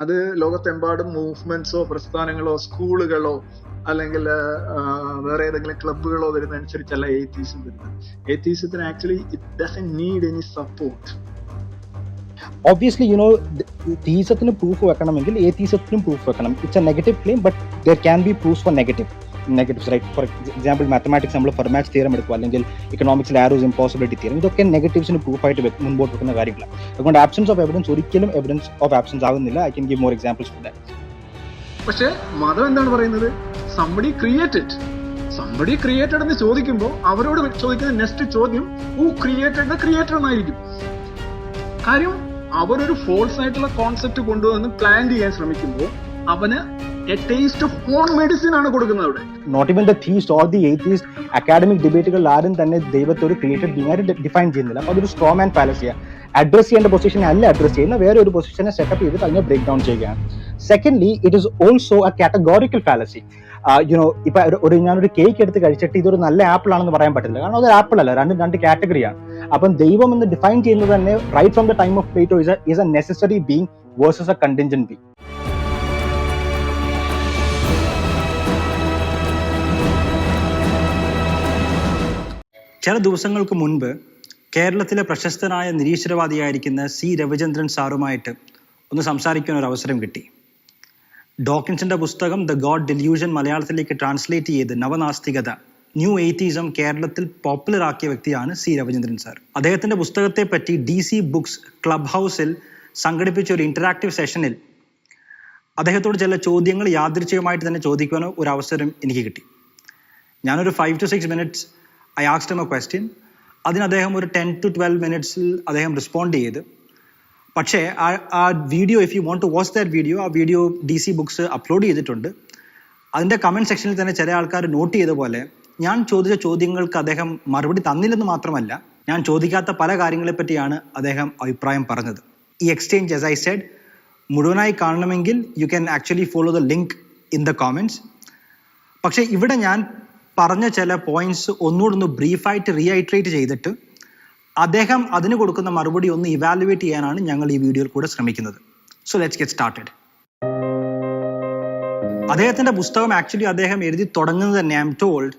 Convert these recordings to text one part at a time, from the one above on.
അത് ലോകത്തെമ്പാടും മൂവ്മെന്റ്സോ പ്രസ്ഥാനങ്ങളോ സ്കൂളുകളോ അല്ലെങ്കിൽ വേറെ ഏതെങ്കിലും ക്ലബുകളോ വരുന്നതനുസരിച്ചല്ല എയ്ത്തീസം വരുന്നത്. എയ്ത്തീസത്തിന് actually it doesn't need any support. Obviously, theismത്തിന് പ്രൂഫ് വെക്കണമെങ്കിൽ ഏത്തീസത്തിനും പ്രൂഫ് വെക്കണം. It's a negative claim, but there can be proofs for negatives, right? For example, mathematics നമ്മൾ ഫെർമാറ്റ്സ് തിയറം എടുക്കുക, അല്ലെങ്കിൽ ഇക്കണോമിക്സിൽ ആരോസ് ഇമ്പോസിബിലിറ്റി തിയറം, ഇതൊക്കെ നെഗറ്റീവ്സിന് പ്രൂഫായിട്ട് മുൻപോട്ട് വെക്കുന്ന കാര്യങ്ങളാണ്. അതുകൊണ്ട് ആബ്സെൻസ് ഓഫ് എവിഡൻസ് ഒരിക്കലും എവിഡൻസ് ഓഫ് ആബ്സെൻസ് ആകുന്നില്ല. I can give more examples for that. പക്ഷെ മതം എന്താണ് പറയുന്നത്? സംബഡി ക്രിയേറ്റഡ് എന്ന് ചോദിക്കുമ്പോൾ അവരോട് ചോദിക്കുന്ന നെക്സ്റ്റ് ചോദ്യം ഹൂ ക്രിയേറ്റഡ് ദ ക്രിയേറ്റർ എന്നായിരിക്കും. കാര്യം അവരൊരു ഫോൾസ് ആയിട്ടുള്ള കോൺസെപ്റ്റ് കൊണ്ടുവന്ന് പ്ലാൻ ചെയ്യാൻ ശ്രമിക്കുമ്പോൾ അവന് a taste of own medicine ആണ് കൊടുക്കുന്നത് അവിടെ. Not even the theist or the atheist academic ഡിബേറ്റുകൾ ആരും തന്നെ ദൈവത്തെ ഒരു ക്രിയേറ്റഡ് ബീങ് ആയിട്ട് ഡിഫൈൻ ചെയ്യുന്നില്ല. അപ്പോൾ അതൊരു സ്ട്രോ മാൻ ഫാലസിയാണ്. അഡ്രസ് ചെയ്യേണ്ട പൊസിഷനെ അല്ല അഡ്രസ് ചെയ്യുന്ന, വേറെ ഒരു പൊസിഷനെ സെറ്റപ്പ് ചെയ്തിട്ട് അതിനെ ബ്രേക്ക് ഡൗൺ ചെയ്യുകയാണ്. Secondly, it is also A categorical fallacy. ഇപ്പൊ ഞാനൊരു കേക്ക് എടുത്ത് കഴിച്ചിട്ട് ഇതൊരു നല്ല ആപ്പിൾ ആണെന്ന് പറയാൻ പറ്റില്ല, കാരണം അതൊരു ആപ്പിൾ അല്ല, രണ്ട് കാറ്റഗറിയാണ്. അപ്പം ദൈവം എന്ന് ഡിഫൈൻ ചെയ്യുന്നത് തന്നെ right from the time of Plato is a necessary being versus a contingent being. ചില ദിവസങ്ങൾക്ക് മുൻപ് കേരളത്തിലെ പ്രശസ്തനായ നിരീശ്വരവാദിയായിരിക്കുന്ന സി രവിചന്ദ്രൻ സാറുമായിട്ട് ഒന്ന് സംസാരിക്കാൻ ഒരു അവസരം കിട്ടി. ഡോക്കിൻസിന്റെ പുസ്തകം ദ ഗോഡ് ഡെല്യൂഷൻ മലയാളത്തിലേക്ക് ട്രാൻസ്ലേറ്റ് ചെയ്ത് നവനാസ്തികത, ന്യൂ എയ്ത്തീസം കേരളത്തിൽ പോപ്പുലർ ആക്കിയ വ്യക്തിയാണ് സി രവിചന്ദ്രൻ സാർ. അദ്ദേഹത്തിന്റെ പുസ്തകത്തെ പറ്റി DC ബുക്സ് ക്ലബ് ഹൗസിൽ സംഘടിപ്പിച്ച ഒരു ഇന്ററാക്റ്റീവ് സെഷനിൽ അദ്ദേഹത്തോട് ചില ചോദ്യങ്ങൾ യാദൃച്ഛികമായിട്ട് തന്നെ ചോദിക്കുവാൻ ഒരു അവസരം എനിക്ക് കിട്ടി. ഞാനൊരു 5 to 6 minutes I asked him a question. അതിന് അദ്ദേഹം ഒരു 10 to 12 minutes അദ്ദേഹം റെസ്പോണ്ട് ചെയ്ത്. പക്ഷേ ആ video, if you want to watch that video, ആ വീഡിയോ DC ബുക്സ് അപ്ലോഡ് ചെയ്തിട്ടുണ്ട്. അതിൻ്റെ കമൻറ്റ് സെക്ഷനിൽ തന്നെ ചില ആൾക്കാർ നോട്ട് ചെയ്ത പോലെ ഞാൻ ചോദിച്ച ചോദ്യങ്ങൾക്ക് അദ്ദേഹം മറുപടി തന്നില്ലെന്ന് മാത്രമല്ല, ഞാൻ ചോദിക്കാത്ത പല കാര്യങ്ങളെപ്പറ്റിയാണ് അദ്ദേഹം അഭിപ്രായം പറഞ്ഞത്. ഈ എക്സ്ചേഞ്ച്, as I said, മുഴുവനായി കാണണമെങ്കിൽ you can actually follow the link in the comments. പക്ഷേ ഇവിടെ ഞാൻ പറഞ്ഞ ചില പോയിന്റ്സ് ഒന്നുകൂടെ ബ്രീഫായിട്ട് റീഐട്രേറ്റ് ചെയ്തിട്ട് അദ്ദേഹം അതിന് കൊടുക്കുന്ന മറുപടി ഒന്ന് ഇവാലുവേറ്റ് ചെയ്യാനാണ് ഞങ്ങൾ ഈ വീഡിയോയിൽ കൂടെ ശ്രമിക്കുന്നത്. So let's get started. അദ്ദേഹത്തിന്റെ പുസ്തകം ആക്ച്വലി അദ്ദേഹം എഴുതി തുടങ്ങുന്നത് തന്നെ, I'm told,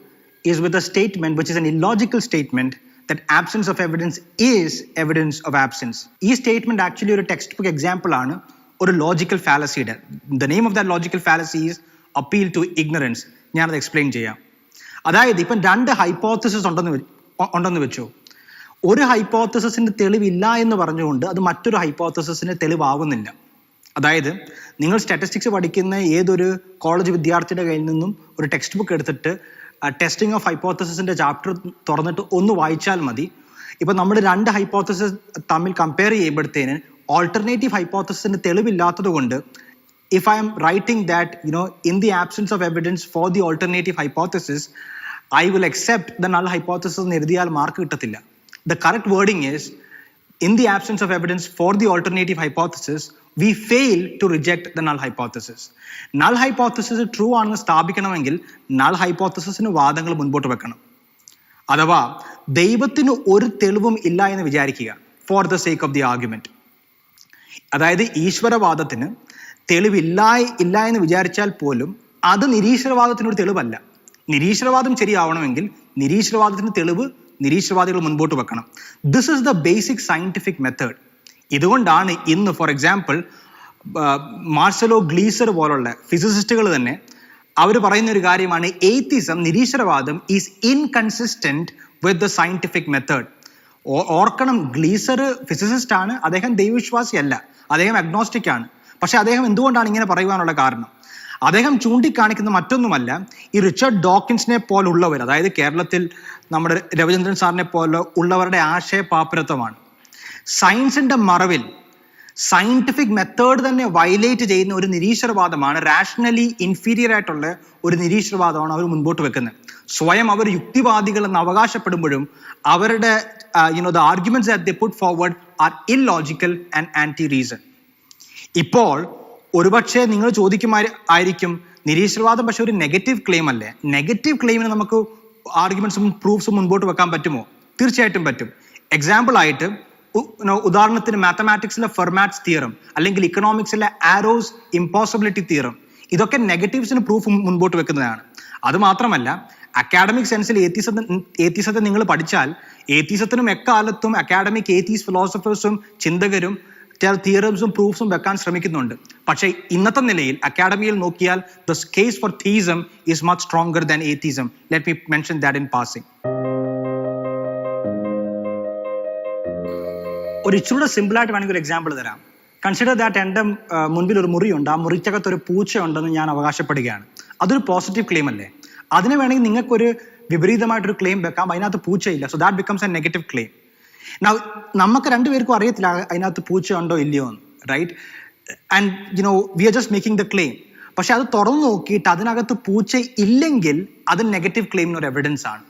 is with a statement which is an illogical statement that absence of evidence is evidence of absence. ഈ സ്റ്റേറ്റ്മെന്റ് ആക്ച്വലി ഒരു ടെക്സ്റ്റ് ബുക്ക് എക്സാമ്പിൾ ആണ് ഒരു ലോജിക്കൽ ഫാലസിയുടെ. The name of that logical fallacy is appeal to ignorance. ഞാനത് explain ചെയ്യാം. അതായത് ഇപ്പം 2 hypothesis ഉണ്ടെന്ന് വെച്ചു. ഒരു ഹൈപ്പോത്തസിന്റെ തെളിവില്ല എന്ന് പറഞ്ഞുകൊണ്ട് അത് മറ്റൊരു ഹൈപ്പോത്തസിന് തെളിവാകുന്നില്ല. അതായത് നിങ്ങൾ സ്റ്റാറ്റിസ്റ്റിക്സ് പഠിക്കുന്ന ഏതൊരു കോളേജ് വിദ്യാർത്ഥിയുടെ കയ്യിൽ നിന്നും ഒരു ടെക്സ്റ്റ് ബുക്ക് എടുത്തിട്ട് ടെസ്റ്റിംഗ് ഓഫ് ഹൈപ്പോത്തസിന്റെ ചാപ്റ്റർ തുറന്നിട്ട് ഒന്ന് വായിച്ചാൽ മതി. ഇപ്പം നമ്മൾ 2 ഹൈപ്പോത്തസിസ് തമ്മിൽ കമ്പയർ ചെയ്യുമ്പോഴത്തേന് ഓൾട്ടർനേറ്റീവ് ഹൈപ്പോത്തസിന് തെളിവില്ലാത്തത് കൊണ്ട്, if I am writing that, in the absence of evidence for the alternative hypothesis, I will accept the null hypothesis എന്ന് എഴുതിയാൽ മാർക്ക് കിട്ടത്തില്ല. The correct wording is, in the absence of evidence for the alternative hypothesis, we fail to reject the null hypothesis. Null hypothesis true ആണെന്ന് സ്ഥാപിക്കണമെങ്കിൽ null hypothesisന് വാദങ്ങൾ മുൻപോട്ട് വെക്കണം. അഥവാ ദൈവത്തിന് ഒരു തെളിവും ഇല്ല എന്ന് വിചാരിക്കുക, for the sake of the argument. അതായത് ഈശ്വരവാദത്തിന് തെളിവില്ല എന്ന് വിചാരിച്ചാൽ പോലും അത് നിരീശ്വരവാദത്തിനൊരു തെളിവല്ല. നിരീശ്വരവാദം ശരിയാവണമെങ്കിൽ നിരീശ്വരവാദത്തിന് തെളിവ് നിരീശ്വരവാദികൾ മുൻപോട്ട് വെക്കണം. This is the basic scientific method. ഇതുകൊണ്ടാണ് ഇന്ന് ഫോർ എക്സാമ്പിൾ മാർസലോ ഗ്ലീസർ പോലുള്ള ഫിസിസിസ്റ്റുകൾ തന്നെ അവർ പറയുന്ന ഒരു കാര്യമാണ്, എയ്ത്തിസം, നിരീശ്വരവാദം is inconsistent with the scientific method. ഓർക്കണം, ഗ്ലീസർ ഫിസിസിസ്റ്റ് ആണ്, അദ്ദേഹം ദൈവവിശ്വാസിയല്ല, അദ്ദേഹം അഗ്നോസ്റ്റിക് ആണ്. പക്ഷെ അദ്ദേഹം എന്തുകൊണ്ടാണ് ഇങ്ങനെ പറയുവാനുള്ള കാരണം? അദ്ദേഹം ചൂണ്ടിക്കാണിക്കുന്ന മറ്റൊന്നുമല്ല, ഈ റിച്ചർഡ് ഡോക്കിൻസിനെ പോലുള്ളവർ, അതായത് കേരളത്തിൽ നമ്മുടെ രവിചന്ദ്രൻ സാറിനെ പോലെ ഉള്ളവരുടെ ആശയപാപ്പരത്വമാണ്. സയൻസിന്റെ മറവിൽ സയന്റിഫിക് മെത്തേഡ് തന്നെ വയലേറ്റ് ചെയ്യുന്ന ഒരു നിരീശ്വരവാദമാണ്, റാഷണലി ഇൻഫീരിയർ ആയിട്ടുള്ള ഒരു നിരീശ്വരവാദമാണ് അവർ മുൻപോട്ട് വെക്കുന്നത്. സ്വയം അവർ യുക്തിവാദികൾ എന്ന് അവകാശപ്പെടുമ്പോഴും അവരുടെ the arguments that they put forward are illogical and anti-reason. ഇപ്പോൾ ഒരുപക്ഷെ നിങ്ങൾ ചോദിക്കുമായിരിക്കും, നിരീശ്വരവാദം പക്ഷെ ഒരു നെഗറ്റീവ് ക്ലെയിം അല്ലേ? നെഗറ്റീവ് ക്ലെയിമിന് നമുക്ക് ആർഗ്യുമെന്റ്സും പ്രൂഫ്സും മുൻപോട്ട് വെക്കാൻ പറ്റുമോ? തീർച്ചയായിട്ടും പറ്റും. എക്സാമ്പിൾ ആയിട്ട് ഉദാഹരണത്തിന് മാത്തമാറ്റിക്സിലെ ഫെർമാറ്റ്സ് തിയറം അല്ലെങ്കിൽ ഇക്കണോമിക്സിലെ ആരോസ് ഇമ്പോസിബിലിറ്റി തിയറം, ഇതൊക്കെ നെഗറ്റീവ്സിന് പ്രൂഫ് മുൻപോട്ട് വെക്കുന്നതാണ്. അത് മാത്രമല്ല, അക്കാഡമിക് സെൻസിൽ ഏത്തീസത്തെ നിങ്ങൾ പഠിച്ചാൽ ഏത്തീസത്തിനും എക്കാലത്തും അക്കാഡമിക് ഏത്തീസ് ഫിലോസഫേഴ്സും ചിന്തകരും തിയറംസും പ്രൂഫ്സും വെക്കാൻ ശ്രമിക്കുന്നുണ്ട്. പക്ഷേ ഇന്നത്തെ നിലയിൽ അക്കാഡമിയിൽ നോക്കിയാൽ the case for theism is much stronger than atheism. Let me mention that in passing. ഒരു ഇച്ചിരൂടെ സിമ്പിളായിട്ട് വേണമെങ്കിൽ ഒരു എക്സാമ്പിൾ തരാം. കൺസിഡർ ദാറ്റ് എൻ്റെ മുൻപിൽ ഒരു മുറിയുണ്ട്, ആ മുറിക്കകത്ത് ഒരു പൂച്ചയുണ്ടെന്ന് ഞാൻ അവകാശപ്പെടുകയാണ്. അതൊരു പോസിറ്റീവ് ക്ലെയിം അല്ലേ? അതിന് വേണമെങ്കിൽ നിങ്ങൾക്കൊരു വിപരീതമായിട്ടൊരു ക്ലെയിം വെക്കാം, അതിനകത്ത് പൂച്ചയില്ല. So that becomes a negative claim. നമുക്ക് രണ്ടുപേർക്കും അറിയത്തില്ല അതിനകത്ത് പൂച്ച ഉണ്ടോ ഇല്ലയോ എന്ന്, right? And we are just making the claim. പക്ഷെ അത് തുറന്നു നോക്കിയിട്ട് അതിനകത്ത് പൂച്ച ഇല്ലെങ്കിൽ അത് നെഗറ്റീവ് ക്ലെയിമിന് ഒരു എവിഡൻസ് ആണ്.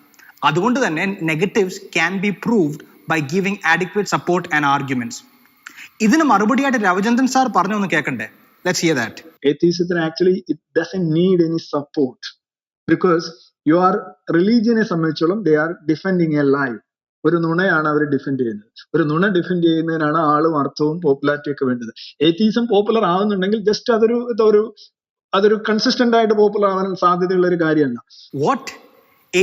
അതുകൊണ്ട് തന്നെ negatives can be proved by giving adequate support and arguments. ഇതിന് മറുപടിയായിട്ട് രവിചന്ദ്രൻ സാർ പറഞ്ഞൊന്ന് കേൾക്കണ്ടേ? Let's hear that. Atheism actually it doesn't need any support because your religion സംബന്ധിച്ചോളം they are defending a lie. ഒരു നുണയാണ് അവർ ഡിഫെൻഡ് ചെയ്യുന്നത്. ഒരു നുണ ഡിഫെൻഡ് ചെയ്യുന്നതിനാണ് ആളും അർത്ഥവും പോപ്പുലാരിറ്റി ഒക്കെ വേണ്ടത്. ഏത്തീസം പോപ്പുലർ ആവുന്നുണ്ടെങ്കിൽ ജസ്റ്റ് അതൊരു കൺസിസ്റ്റന്റ് ആയിട്ട് പോപ്പുലർ ആവാൻ സാധ്യതയുള്ള ഒരു കാര്യമല്ല. What?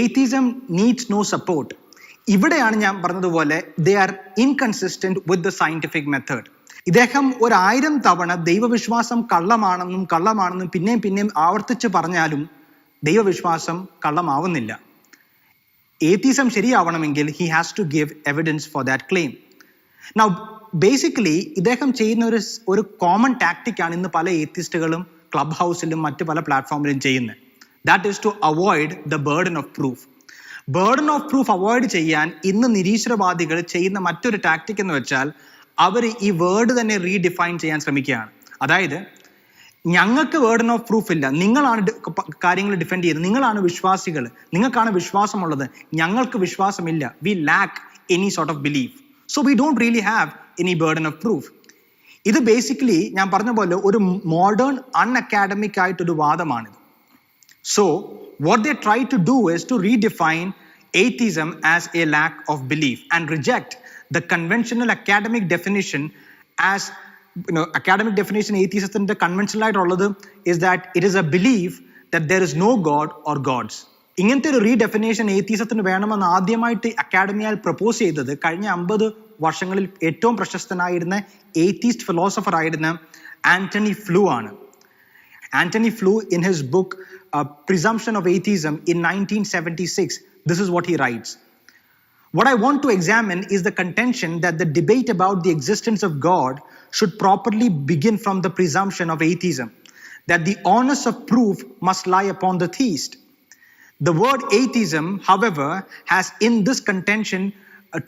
Atheism needs no support. ഇവിടെയാണ് ഞാൻ പറഞ്ഞതുപോലെ they are inconsistent with the scientific method. ഇദ്ദേഹം 1000 തവണ ദൈവവിശ്വാസം കള്ളമാണെന്നും പിന്നെയും ആവർത്തിച്ച് പറഞ്ഞാലും ദൈവവിശ്വാസം കള്ളമാവുന്നില്ല. ഏത്തീസം ശരിയാവണമെങ്കിൽ he has to give evidence for that claim. Now basically ഇദ്ദേഹം ചെയ്യുന്ന ഒരു കോമൺ ടാക്ടിക് ആണ് ഇന്ന് പല ഏത്തിസ്റ്റുകളും ക്ലബ് ഹൗസിലും മറ്റു പല പ്ലാറ്റ്ഫോമിലും ചെയ്യുന്നത്. That is to avoid the burden of proof. Burden of proof avoid ചെയ്യാൻ ഇന്ന് നിരീശ്വരവാദികൾ ചെയ്യുന്ന മറ്റൊരു ടാക്ടിക് എന്ന് വെച്ചാൽ അവർ ഈ വേർഡ് തന്നെ റീഡിഫൈൻ ചെയ്യാൻ ശ്രമിക്കുകയാണ്. അതായത്, ഞങ്ങൾക്ക് ബേർഡൻ ഓഫ് പ്രൂഫ് ഇല്ല, നിങ്ങളാണ് കാര്യങ്ങൾ ഡിഫെൻഡ് ചെയ്യുന്നത്, നിങ്ങളാണ് വിശ്വാസികൾ, നിങ്ങൾക്കാണ് വിശ്വാസമുള്ളത്, ഞങ്ങൾക്ക് വിശ്വാസമില്ല. We lack any sort of belief, so we don't really have any burden of proof. ഇത് ബേസിക്കലി ഞാൻ പറഞ്ഞ പോലെ ഒരു മോഡേൺ അൺഅക്കാഡമിക് ആയിട്ടൊരു വാദമാണിത്. So what they try to do is to redefine atheism as a lack of belief and reject the conventional academic definition as, academic definition atheism conventional ആയിട്ടുള്ളത് is that it is a belief that there is no God or gods. ഇങ്ങനത്തെ ഒരു റീഡെഫിനേഷൻ ഏത്തീസത്തിന് വേണമെന്ന് ആദ്യമായിട്ട് അക്കാഡമിയാൽ propose ചെയ്തത് കഴിഞ്ഞ 50 വർഷങ്ങളിൽ ഏറ്റവും പ്രശസ്തനായിരുന്ന atheist philosopher ആയിരുന്ന ആന്റണി ഫ്ലൂ ആണ്. Anthony Flew, in his book Presumption of Atheism in 1976, this is what he writes. What I want to examine is the contention that the debate about the existence of God should properly begin from the presumption of atheism, that the onus of proof must lie upon the theist. The word atheism, however, has in this contention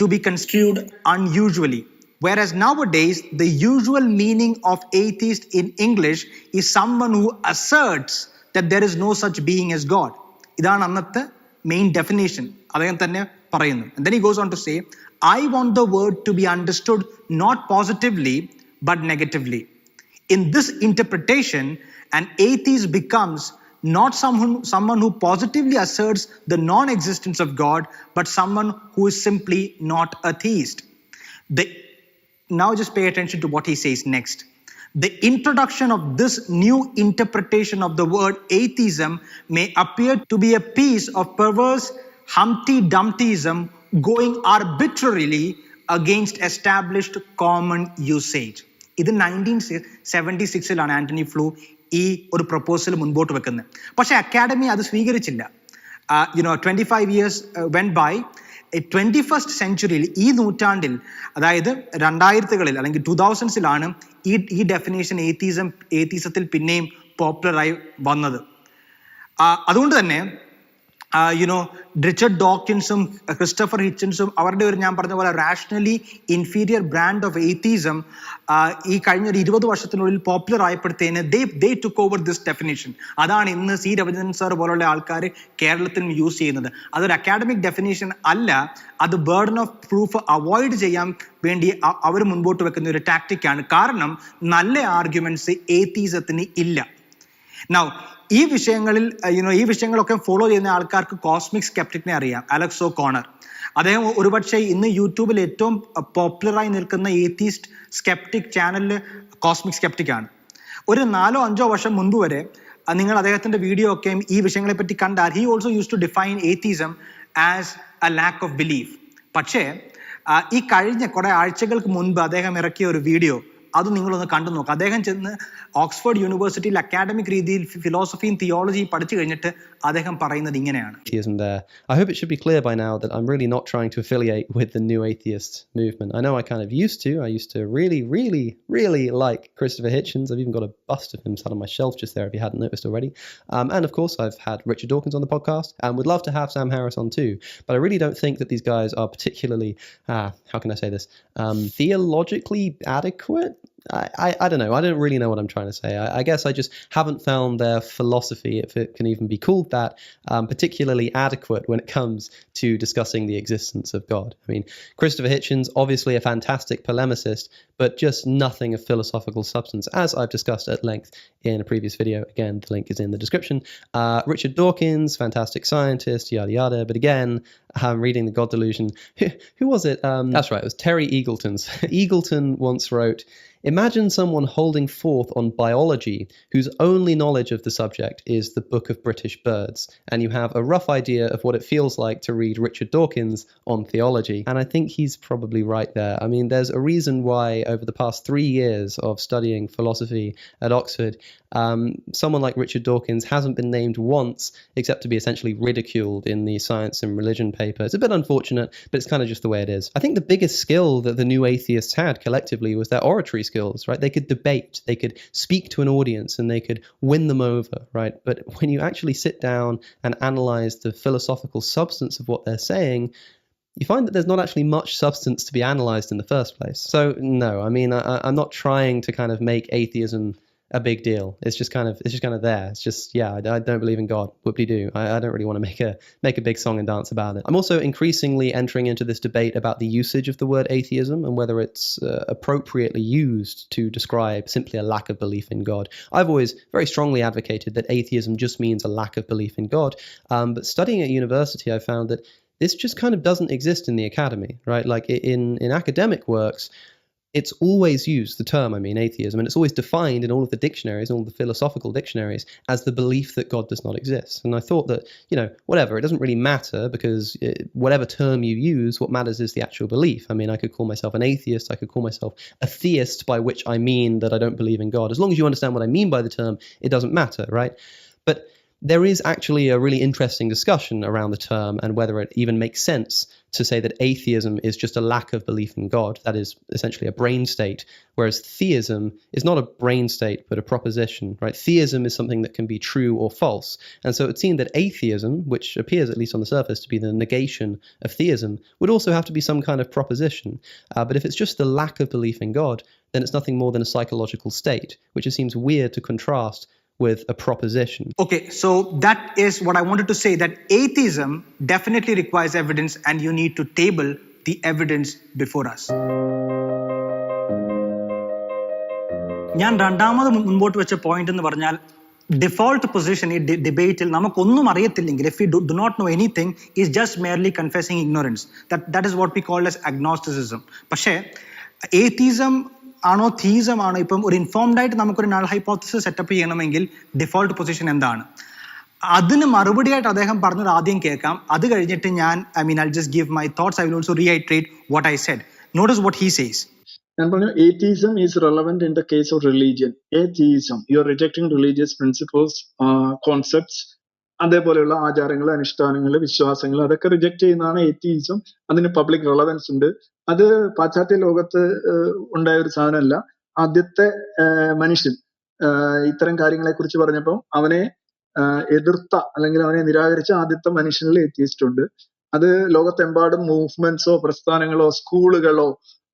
to be construed unusually. Whereas nowadays, the usual meaning of atheist in English is someone who asserts that there is no such being as God. ഇതാണ് അന്നത്തെ main definition. അദ്ദേഹം തന്നെ പറയുന്നു. And then he goes on to say, I want the word to be understood not positively but negatively. In this interpretation, an atheist becomes not someone who positively asserts the non-existence of God, but someone who is simply not a theist. Now just pay attention to what he says next. The introduction of this new interpretation of the word atheism may appear to be a piece of perverse Humpty Dumptyism going arbitrarily against established common usage. ഇത് 1976 Antony flu ഈ ഒരു proposal മുൻപോട്ട് വെക്കുന്നത്. പക്ഷെ academy അത് സ്വീകരിച്ചില്ല. 25 years went by. 21st സെഞ്ച്വറിയിൽ, ഈ നൂറ്റാണ്ടിൽ, അതായത് 2000കളിൽ അല്ലെങ്കിൽ 2000സിലാണ് ഈ ഡെഫിനേഷൻ ഏത്തീസത്തിൽ പിന്നെയും പോപ്പുലറായി വന്നത്. അതുകൊണ്ട് തന്നെ റിച്ചർഡ് ഡോക്കിൻസും ക്രിസ്റ്റഫർ ഹിച്ചൻസും അവരുടെ ഒരു, ഞാൻ പറഞ്ഞ പോലെ, rationally inferior brand of atheism ഈ കഴിഞ്ഞ ഒരു 20 വർഷത്തിനുള്ളിൽ popular ആയപ്പോഴത്തേന് they took over this definition. അതാണ് ഇന്ന് സി രവിചന്ദ്രൻ സാർ പോലുള്ള ആൾക്കാർ കേരളത്തിൽ യൂസ് ചെയ്യുന്നത്. അതൊരു അക്കാഡമിക് ഡെഫിനേഷൻ അല്ല, അത് ബേർഡൻ ഓഫ് പ്രൂഫ് അവോയ്ഡ് ചെയ്യാൻ വേണ്ടി അവർ മുൻപോട്ട് വെക്കുന്ന ഒരു ടാക്ടിക്കാണ്. കാരണം നല്ല ആർഗ്യുമെന്റ്സ് ഏത്തീസത്തിന് ഇല്ല. Now, ഈ വിഷയങ്ങളൊക്കെ ഫോളോ ചെയ്യുന്ന ആൾക്കാർക്ക് കോസ്മിക് സ്കെപ്റ്റിക്കിനെ അറിയാം, അലക്സ് ഒ കോണർ. അദ്ദേഹം ഒരുപക്ഷെ ഇന്ന് യൂട്യൂബിൽ ഏറ്റവും പോപ്പുലറായി നിൽക്കുന്ന ഏത്തീസ്റ്റ് സ്കെപ്റ്റിക് ചാനലിൽ കോസ്മിക് സ്കെപ്റ്റിക് ആണ്. ഒരു 4-5 വർഷം മുൻപ് വരെ നിങ്ങൾ അദ്ദേഹത്തിന്റെ വീഡിയോ ഒക്കെ ഈ വിഷയങ്ങളെ പറ്റി കണ്ടാൽ he also use to define atheism as a lack of belief. പക്ഷേ ഈ കഴിഞ്ഞ കുറെ ആഴ്ചകൾക്ക് മുൻപ് അദ്ദേഹം ഇറക്കിയ ഒരു വീഡിയോ അത് നിങ്ങളൊന്ന് കണ്ടു നോക്കുക. അദ്ദേഹം ചെന്ന് ഓക്സ്ഫോർഡ് യൂണിവേഴ്സിറ്റിയിൽ അക്കാഡമിക് രീതിയിൽ ഫിലോസഫിയും തിയോളജിയും പഠിച്ചു കഴിഞ്ഞിട്ട് അദ്ദേഹം പറയുന്നത് ഇങ്ങനെയാണ്. I hope it should be clear by now that I'm really not trying to affiliate with the new atheist movement. I know I kind of used to. I used to really like Christopher Hitchens. I've even got a bust of him sat on my shelf just there if you hadn't noticed already. And of course I've had Richard Dawkins on the podcast and would love to have Sam Harris on too. But I really don't think that these guys are particularly, how can I say this, theologically adequate. I don't know. I don't really know what I'm trying to say. I guess I just haven't found their philosophy, if it can even be called that, particularly adequate when it comes to discussing the existence of God. I mean, Christopher Hitchens, obviously a fantastic polemicist, but just nothing of philosophical substance, as I've discussed at length in a previous video. Again, the link is in the description. Richard Dawkins, fantastic scientist, yada yada. But again, I'm reading The God Delusion. Who was it? That's right, it was Terry Eagleton's. Eagleton once wrote, "Imagine someone holding forth on biology whose only knowledge of the subject is the Book of British Birds, and you have a rough idea of what it feels like to read Richard Dawkins on theology." And I think he's probably right there. I mean, there's a reason why over the past 3 years of studying philosophy at Oxford, someone like Richard Dawkins hasn't been named once except to be essentially ridiculed in the science and religion paper. It's a bit unfortunate, but it's kind of just the way it is. I think the biggest skill that the new atheists had collectively was their oratory skills, right? They could debate, they could speak to an audience, and they could win them over, right? But when you actually sit down and analyze the philosophical substance of what they're saying, you find that there's not actually much substance to be analyzed in the first place. So no, I mean, I'm not trying to kind of make atheism a big deal. It's just kind of there. It's just, yeah, I don't believe in God. Whoop-de-doo. I don't really want to make a big song and dance about it. I'm also increasingly entering into this debate about the usage of the word atheism and whether it's appropriately used to describe simply a lack of belief in God. I've always very strongly advocated that atheism just means a lack of belief in God. But studying at university, I found that this just kind of doesn't exist in the academy, right? Like in academic works, it's always used, the term, I mean, atheism, and it's always defined in all of the dictionaries, all of the philosophical dictionaries, as the belief that God does not exist. And I thought that, whatever, it doesn't really matter because whatever term you use, what matters is the actual belief. I mean, I could call myself an atheist, I could call myself a theist, by which I mean that I don't believe in God. As long as you understand what I mean by the term, it doesn't matter, right? But there is actually a really interesting discussion around the term and whether it even makes sense to say that atheism is just a lack of belief in God. That is essentially a brain state, whereas theism is not a brain state but a proposition, right? Theism is something that can be true or false. And so it seemed that atheism, which appears at least on the surface to be the negation of theism, would also have to be some kind of proposition. But if it's just the lack of belief in God, then it's nothing more than a psychological state, which just seems weird to contrast with a proposition. Okay, so that is what I wanted to say, that atheism definitely requires evidence and you need to table the evidence before us. ഞാൻ രണ്ടാമത് മുൻപോട്ട് വെച്ച point എന്ന് പറഞ്ഞാൽ default position ഈ ഡിബേറ്റിൽ നമുക്കൊന്നും അറിയത്തില്ലെങ്കിൽ, if we do not know anything, is just merely confessing ignorance. That is what we call as agnosticism. പക്ഷേ atheism ആണോ തീസം ആണോ, ഇപ്പം ഒരു ഇൻഫോംഡ് ആയിട്ട് നമുക്കൊരു നൾ ഹൈപ്പോത്തസിസ് സെറ്റപ്പ് ചെയ്യണമെങ്കിൽ ഡിഫോൾട്ട് പൊസിഷൻ എന്താണ്? അതിന് മറുപടിയായിട്ട് അദ്ദേഹം പറഞ്ഞത് ആദ്യം കേൾക്കാം. അത് കഴിഞ്ഞിട്ട് I'll just give my thoughts. I will also reiterate what I said. Notice what he says. ഞാൻ പറഞ്ഞു, atheism is relevant in the case of religion. Atheism, you are rejecting religious principles, concepts, അതേപോലെയുള്ള ആചാരങ്ങൾ, അനുഷ്ഠാനങ്ങൾ, വിശ്വാസങ്ങൾ, അതൊക്കെ reject ചെയ്യുന്നതാണ് എത്തിയിസം. അതിന് public relevance ഉണ്ട്. അത് പാശ്ചാത്യ ലോകത്ത് ഉണ്ടായ ഒരു സാധനമല്ല. ആദ്യത്തെ മനുഷ്യൻ ഇത്തരം കാര്യങ്ങളെ കുറിച്ച് പറഞ്ഞപ്പോൾ അവനെ എതിർത്ത അല്ലെങ്കിൽ അവനെ നിരാകരിച്ച ആദ്യത്തെ മനുഷ്യനിൽ എത്തിയിസ്റ്റ് ഉണ്ട്. അത് ലോകത്തെമ്പാടും മൂവ്മെന്റ്സോ പ്രസ്ഥാനങ്ങളോ സ്കൂളുകളോ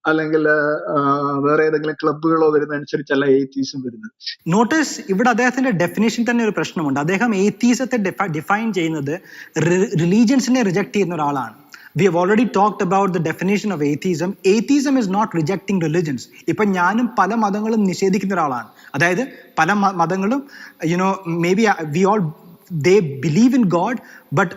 അല്ലെങ്കിൽ വേറെ ഏതെങ്കിലും ക്ലബുകളോ വരുന്നതനുസരിച്ചല്ല എയ്ത്തീസം വരുന്നത്. നോട്ടീസ്, ഇവിടെ അദ്ദേഹത്തിന്റെ ഡെഫിനേഷൻ തന്നെ ഒരു പ്രശ്നമുണ്ട്. അദ്ദേഹം എയ്ത്തീസത്തെ ഡിഫൈൻ ചെയ്യുന്നത് റിലീജിയൻസിനെ റിജക്ട് ചെയ്യുന്ന ഒരാളാണ്. We have already talked about the definition of atheism. Atheism is not rejecting religions. ഇപ്പം ഞാനും പല മതങ്ങളും നിഷേധിക്കുന്ന ഒരാളാണ്. അതായത് പല മതങ്ങളും, maybe we all, they believe in God, but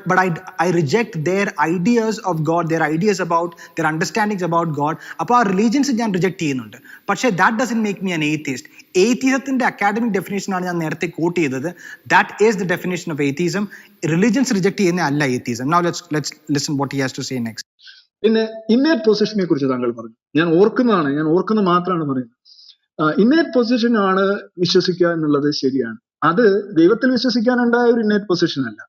I reject their ideas of God, their ideas about, their understandings about God. അപ്പോൾ ആ റിലീജിയൻസ് ഞാൻ റിജക്ട് ചെയ്യുന്നുണ്ട്. പക്ഷേ that doesn't make me an atheist. Atheismത്തിന്റെ അക്കാഡമിക് ഡെഫിനേഷനാണ് ഞാൻ നേരത്തെ കോട്ട് ചെയ്തത്. That is the definition of atheism. Religions reject ചെയ്യുന്ന അല്ല atheism. Now let's listen what he has to say next. പിന്നെ ഇന്നേറ്റ് പൊസിഷനെ കുറിച്ച് താങ്കൾ പറഞ്ഞു. ഞാൻ ഓർക്കുന്ന മാത്രമാണ് പറയുന്നത്. ഇന്നേറ്റ് പൊസിഷൻ ആണ് വിശ്വസിക്കുക എന്നുള്ളത് ശരിയാണ്. അത് ദൈവത്തിൽ വിശ്വസിക്കാനുണ്ടായ ഒരു ഇന്നേറ്റ് പൊസിഷൻ അല്ല.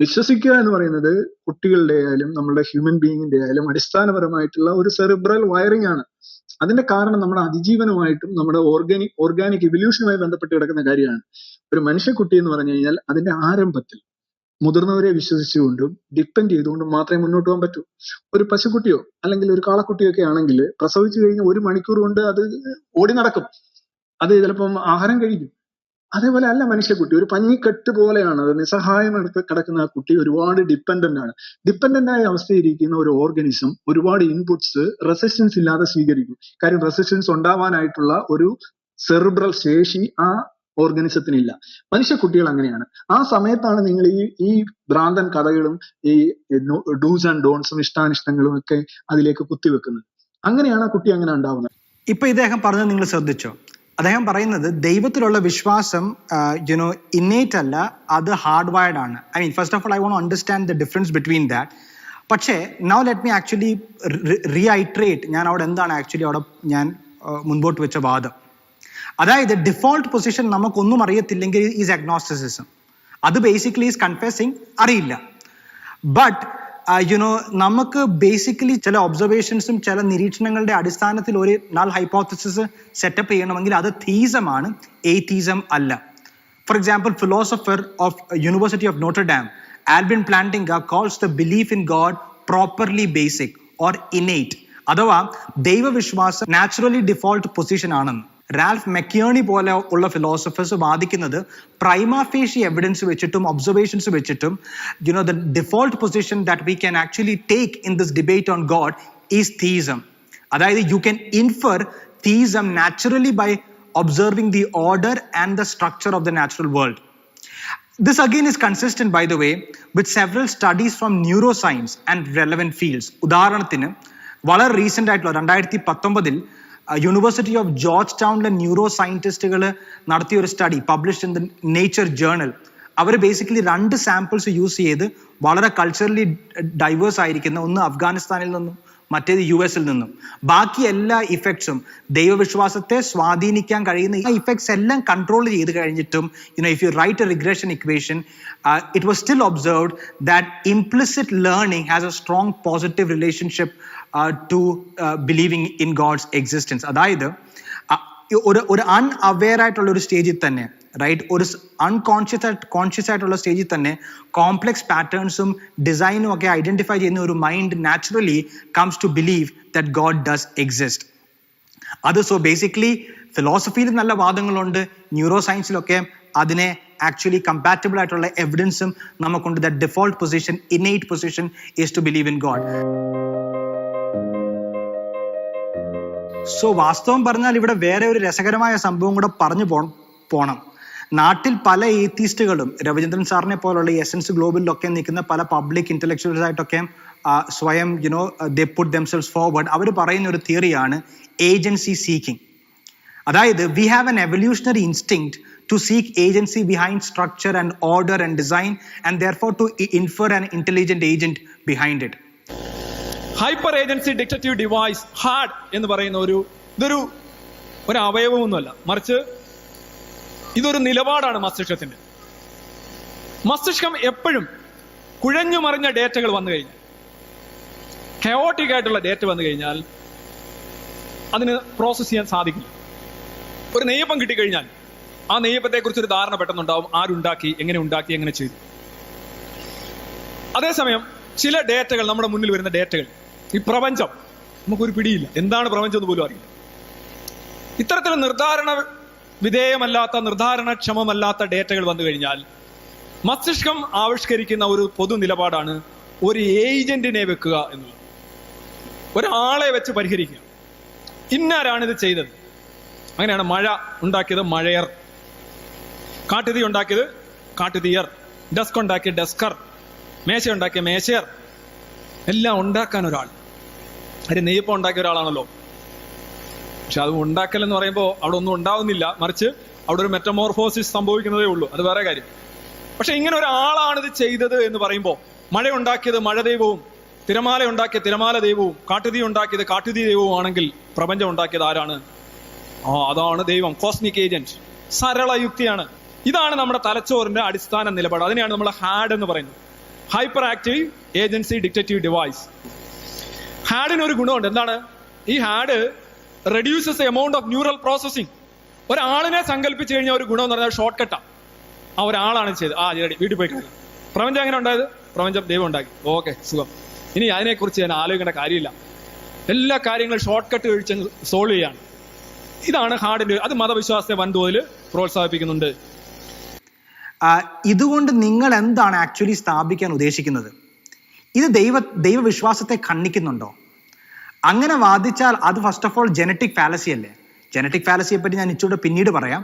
വിശ്വസിക്കുക എന്ന് പറയുന്നത് കുട്ടികളുടെ ആയാലും നമ്മളുടെ ഹ്യൂമൻ ബീയിങ്ങിന്റെ ആയാലും അടിസ്ഥാനപരമായിട്ടുള്ള ഒരു സെറിബ്രൽ വയറിംഗ് ആണ്. അതിന്റെ കാരണം നമ്മുടെ അതിജീവനമായിട്ടും നമ്മുടെ ഓർഗാനിക് ഇവല്യൂഷനുമായി ബന്ധപ്പെട്ട് കിടക്കുന്ന കാര്യമാണ്. ഒരു മനുഷ്യക്കുട്ടി എന്ന് പറഞ്ഞു കഴിഞ്ഞാൽ അതിന്റെ ആരംഭത്തിൽ മുതിർന്നവരെ വിശ്വസിച്ചുകൊണ്ടും ഡിപ്പെൻഡ് ചെയ്തുകൊണ്ടും മാത്രമേ മുന്നോട്ട് പോകാൻ പറ്റൂ. ഒരു പശുക്കുട്ടിയോ അല്ലെങ്കിൽ ഒരു കാളക്കുട്ടിയോ ഒക്കെ ആണെങ്കിൽ പ്രസവിച്ചു കഴിഞ്ഞാൽ 1 മണിക്കൂർ കൊണ്ട് അത് ഓടി നടക്കും, അത് ചിലപ്പം ആഹാരം കഴിക്കും. അതേപോലെ അല്ല മനുഷ്യക്കുട്ടി, ഒരു പഞ്ഞിക്കെട്ട് പോലെയാണ്. അത് നിസ്സഹായം കിടക്കുന്ന ആ കുട്ടി ഒരുപാട് ഡിപ്പെൻഡന്റ് ആണ്. ഡിപ്പെൻഡന്റ് ആയ അവസ്ഥയിരിക്കുന്ന ഒരു ഓർഗാനിസം ഒരുപാട് ഇൻപുട്സ് റെസിസ്റ്റൻസ് ഇല്ലാതെ സ്വീകരിക്കും. കാര്യം റെസിസ്റ്റൻസ് ഉണ്ടാവാനായിട്ടുള്ള ഒരു സെറിബ്രൽ ശേഷി ആ ഓർഗാനിസത്തിനില്ല. മനുഷ്യക്കുട്ടികൾ അങ്ങനെയാണ്. ആ സമയത്താണ് നിങ്ങൾ ഈ ഭ്രാന്തൻ കഥകളും ഈ ഡൂസ് ആൻഡ് ഡോൺസും ഇഷ്ടാനിഷ്ടങ്ങളും ഒക്കെ അതിലേക്ക് കുത്തിവെക്കുന്നത്. അങ്ങനെയാണ് ആ കുട്ടി അങ്ങനെ ഉണ്ടാവുന്നത്. ഇപ്പൊ ഇദ്ദേഹം പറഞ്ഞത് നിങ്ങൾ ശ്രദ്ധിച്ചോ? അദ്ദേഹം പറയുന്നത് ദൈവത്തിലുള്ള വിശ്വാസം ഇന്നേറ്റ് അല്ല, അത് ഹാർഡ് വയർഡ് ആണ്. I mean, first of all I want understand the difference between that. പക്ഷേ now let me actually reiterate ഞാൻ അവിടെ എന്താണ് ആക്ച്വലി അവിടെ ഞാൻ മുൻപോട്ട് വെച്ച വാദം. അതായത് ഡിഫോൾട്ട് പൊസിഷൻ നമുക്കൊന്നും അറിയത്തില്ലെങ്കിൽ ഈസ് അഗ്നോസ്റ്റിസിസം. അത് ബേസിക്കലി ഈസ് കൺഫെസിങ് അറിയില്ല. ബട്ട് നമുക്ക് ബേസിക്കലി ചില ഒബ്സർവേഷൻസും ചില നിരീക്ഷണങ്ങളുടെ അടിസ്ഥാനത്തിൽ ഒരു നൾ ഹൈപ്പോത്തസിസ് സെറ്റപ്പ് ചെയ്യണമെങ്കിൽ അത് തീസമാണ്, എയ്തീസം അല്ല. For example, philosopher of university of Notre Dame Alvin Plantinga calls the belief in God properly basic or innate, അഥവാ ദൈവവിശ്വാസം നാച്ചുറലി ഡിഫോൾട്ട് പൊസിഷൻ ആണെന്ന്. റാൽഫ് മെക്കിയേണി പോലെ ഉള്ള ഫിലോസഫേഴ്സ് വാദിക്കുന്നത് പ്രൈമാ ഫേഷി എവിഡൻസ് വെച്ചിട്ടും ഒബ്സർവേഷൻസ് വെച്ചിട്ടും the default position that we can actually take in this debate on God is theism. അതായത് you can infer theism naturally by observing the order and the structure of the natural world. This again is consistent, by the way, with several studies from neuroscience and relevant fields. ഉദാഹരണത്തിന് വളരെ recent ആയിട്ടുള്ള 2019 university of ജോർജ് ടൗണിലെ ന്യൂറോ സയന്റിസ്റ്റുകൾ നടത്തിയ ഒരു study published in the Nature journal. അവർ ബേസിക്കലി 2 സാമ്പിൾസ് യൂസ് ചെയ്ത് വളരെ കൾച്ചറലി ഡൈവേഴ്സ് ആയിരിക്കുന്ന, ഒന്ന് അഫ്ഗാനിസ്ഥാനിൽ നിന്നും മറ്റേത് US നിന്നും, ബാക്കി എല്ലാ ഇഫക്ട്സും ദൈവവിശ്വാസത്തെ സ്വാധീനിക്കാൻ കഴിയുന്ന ഈ ഇഫക്ട്സ് എല്ലാം കൺട്രോൾ ചെയ്ത് കഴിഞ്ഞിട്ടും if you write a regression equation, it was still observed that implicit learning has a strong positive relationship to believing in God's existence. അതായത് ഒരു അൺഅവെയർ ആയിട്ടുള്ള ഒരു സ്റ്റേജിൽ തന്നെ, റൈറ്റ്, ഒരു കോൺഷ്യസ് ആയിട്ടുള്ള സ്റ്റേജിൽ തന്നെ കോംപ്ലെക്സ് പാറ്റേൺസും ഡിസൈനും ഒക്കെ ഐഡന്റിഫൈ ചെയ്യുന്ന ഒരു mind naturally comes to believe that God does exist. അത് സോ ബേസിക്കലി ഫിലോസഫിയിൽ നല്ല വാദങ്ങളുണ്ട്, ന്യൂറോ സയൻസിലൊക്കെ അതിനെ ആക്ച്വലി കമ്പാറ്റബിൾ ആയിട്ടുള്ള എവിഡൻസും നമുക്കുണ്ട്. That default position, innate position is to believe in God. So വാസ്തവം പറഞ്ഞാൽ ഇവിടെ വേറെ ഒരു രസകരമായ സംഭവം കൂടെ പറഞ്ഞു പോണം. നാട്ടിൽ പല ഏത്തീസ്റ്റുകളും രവിചന്ദ്രൻ സാറിനെ പോലുള്ള എസൻസ് ഗ്ലോബലിലൊക്കെ നിൽക്കുന്ന പല പബ്ലിക് ഇന്റലക്ച്വൽസ് ആയിട്ടൊക്കെ സ്വയം ദേ പുട്ട് ദംസെൽസ് ഫോർവേഡ്. അവർ പറയുന്ന ഒരു തിയറിയാണ് ഏജൻസി സീക്കിംഗ്. അതായത് we have an evolutionary instinct to seek agency behind structure and order and design, and therefore to infer an intelligent agent behind it. Hyper agency detective device hard എന്ന് പറയുന്ന ഇതൊരു അവയവമൊന്നുമല്ല, മറിച്ച് ഇതൊരു നിലപാടാണ് മസ്തിഷ്കത്തിന്റെ. മസ്തിഷ്കം എപ്പോഴും കുഴഞ്ഞു മറിഞ്ഞ ഡേറ്റകൾ വന്നു കഴിഞ്ഞാൽ, കയോട്ടിക് ആയിട്ടുള്ള ഡേറ്റ വന്നു കഴിഞ്ഞാൽ അതിന് പ്രോസസ് ചെയ്യാൻ സാധിക്കില്ല. ഒരു നെയ്യപ്പം കിട്ടിക്കഴിഞ്ഞാൽ ആ നെയ്യപ്പത്തെക്കുറിച്ചൊരു ധാരണ പെട്ടെന്നുണ്ടാവും, ആരുണ്ടാക്കി, എങ്ങനെ ചെയ്തു. അതേസമയം ചില ഡേറ്റകൾ, നമ്മുടെ മുന്നിൽ വരുന്ന ഡേറ്റകൾ, ഈ പ്രപഞ്ചം, നമുക്കൊരു പിടിയില്ല, എന്താണ് പ്രപഞ്ചം എന്ന് പോലും അറിയില്ല. ഇത്തരത്തിൽ നിർദ്ധാരണക്ഷമമല്ലാത്ത ഡേറ്റകൾ വന്നു കഴിഞ്ഞാൽ മസ്തിഷ്കം ആവിഷ്കരിക്കുന്ന ഒരു പൊതു നിലപാടാണ് ഒരു ഏജന്റിനെ വെക്കുക എന്നുള്ളത്. ഒരാളെ വെച്ച് പരിഹരിക്കുക. ഇന്നാരാണിത് ചെയ്തത്. അങ്ങനെയാണ് മഴ ഉണ്ടാക്കിയത് മഴയർ, കാട്ടുതീ ഉണ്ടാക്കിയത് കാട്ടുതീയർ, ഡെസ്ക് ഉണ്ടാക്കിയ ഡെസ്കർ, മേശ ഉണ്ടാക്കിയ മേശയർ. എല്ലാം ഉണ്ടാക്കാൻ ഒരാൾ. അത് നെയ്യപ്പം ഉണ്ടാക്കിയ ഒരാളാണല്ലോ. പക്ഷെ അത് ഉണ്ടാക്കൽ എന്ന് പറയുമ്പോൾ അവിടെ ഒന്നും ഉണ്ടാവുന്നില്ല, മറിച്ച് അവിടെ ഒരു മെറ്റമോർഫോസിസ് സംഭവിക്കുന്നതേ ഉള്ളൂ. അത് വേറെ കാര്യം. പക്ഷെ ഇങ്ങനെ ഒരാളാണിത് ചെയ്തത് എന്ന് പറയുമ്പോൾ, മഴ ഉണ്ടാക്കിയത് മഴ ദൈവവും, തിരമാല ഉണ്ടാക്കിയ തിരമാല ദൈവവും, കാട്ടുതീ ഉണ്ടാക്കിയത് കാട്ടുതീ ദൈവവും ആണെങ്കിൽ പ്രപഞ്ചം ഉണ്ടാക്കിയത് ആരാണ്? അതാണ് ദൈവം, കോസ്മിക് ഏജന്റ്. സരള യുക്തിയാണ്. ഇതാണ് നമ്മുടെ തലച്ചോറിന്റെ അടിസ്ഥാന നിലപാട്. അതിനെയാണ് നമ്മൾ ഹാഡ് എന്ന് പറയുന്നത്. Hyperactive agency detective device. ഹാഡിന് ഒരു ഗുണമുണ്ട്. എന്താണ്? ഈ HADD reduces the amount of neural processing. ഒരാളിനെ സങ്കല്പിച്ചു കഴിഞ്ഞാൽ ഒരു ഗുണം എന്ന് പറഞ്ഞാൽ ഷോർട്ട് കട്ടാണ്. ഒരാളാണ് ചെയ്ത്, റെഡി, വീട്ടിൽ പോയി കഴിഞ്ഞാൽ. പ്രപഞ്ചം എങ്ങനെ ഉണ്ടായത്? പ്രപഞ്ചം ദൈവം ഉണ്ടാക്കി. ഓക്കെ, സുഖം. ഇനി അതിനെക്കുറിച്ച് ഞാൻ ആലോചിക്കേണ്ട കാര്യമില്ല. എല്ലാ കാര്യങ്ങളും ഷോർട്ട് കട്ട് കഴിച്ച് സോൾവ് ചെയ്യാണ്. ഇതാണ് ഹാർഡിന്റെ. അത് മതവിശ്വാസത്തെ വൻതോതിൽ പ്രോത്സാഹിപ്പിക്കുന്നുണ്ട്. ഇതുകൊണ്ട് നിങ്ങൾ എന്താണ് ആക്ച്വലി സ്ഥാപിക്കാൻ ഉദ്ദേശിക്കുന്നത്? ഇത് ദൈവവിശ്വാസത്തെ ഖണ്ഡിക്കുന്നുണ്ടോ? അങ്ങനെ വാദിച്ചാൽ അത് first of all genetic fallacy അല്ലേ? ജനറ്റിക് ഫാലസിയെ പറ്റി ഞാൻ ഇച്ചിരി പിന്നീട് പറയാം.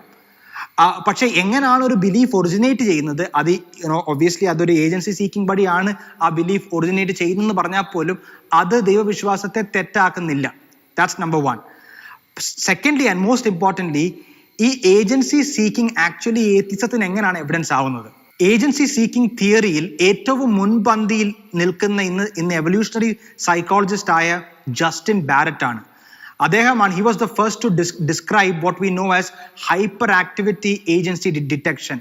പക്ഷെ എങ്ങനെയാണ് ഒരു ബിലീഫ് ഒറിജിനേറ്റ് ചെയ്യുന്നത്? അത് ഒബ്വിയസ്ലി അതൊരു ഏജൻസി സീക്കിംഗ് വഴിയാണ് ആ ബിലീഫ് ഒറിജിനേറ്റ് ചെയ്യുന്നതെന്ന് പറഞ്ഞാൽ പോലും അത് ദൈവവിശ്വാസത്തെ തെറ്റാക്കുന്നില്ല. That's number 1. Secondly and most importantly, ഈ ഏജൻസി സീക്കിംഗ് ആക്ച്വലി ഏത്തിസത്തിന് എങ്ങനെയാണ് എവിഡൻസ് ആവുന്നത്? ഏജൻസി സീക്കിംഗ് തിയറിയിൽ ഏറ്റവും മുൻപന്തിയിൽ നിൽക്കുന്ന ഇന്ന് എവല്യൂഷണറി സൈക്കോളജിസ്റ്റ് ആയ ജസ്റ്റിൻ ബാരറ്റ് ആണ്. അദ്ദേഹമാണ്, he was the first to describe what we know as hyperactivity agency detection.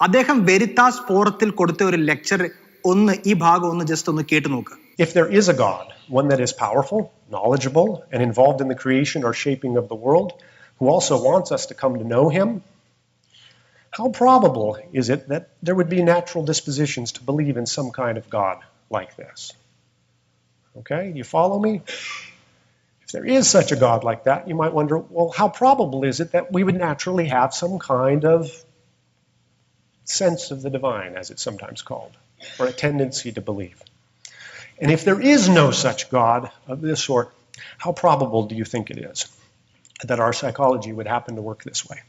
അദ്ദേഹം വെരിത്താസ് ഫോറത്തിൽ കൊടുത്ത ഒരു ലെക്ചർ ഈ ഭാഗം ഒന്ന് ജസ്റ്റ് ഒന്ന് കേട്ടു നോക്കുക. If there is a God, one that is powerful, knowledgeable, and involved in the creation or shaping of the world, who also wants us to come to know him, how probable is it that there would be natural dispositions to believe in some kind of God like this? Okay, you follow me? If there is such a God like that, you might wonder, well, how probable is it that we would naturally have some kind of sense of the divine, as it's sometimes called, or a tendency to believe? And if there is no such God of this sort, how probable do you think it is that our psychology would happen to work this way?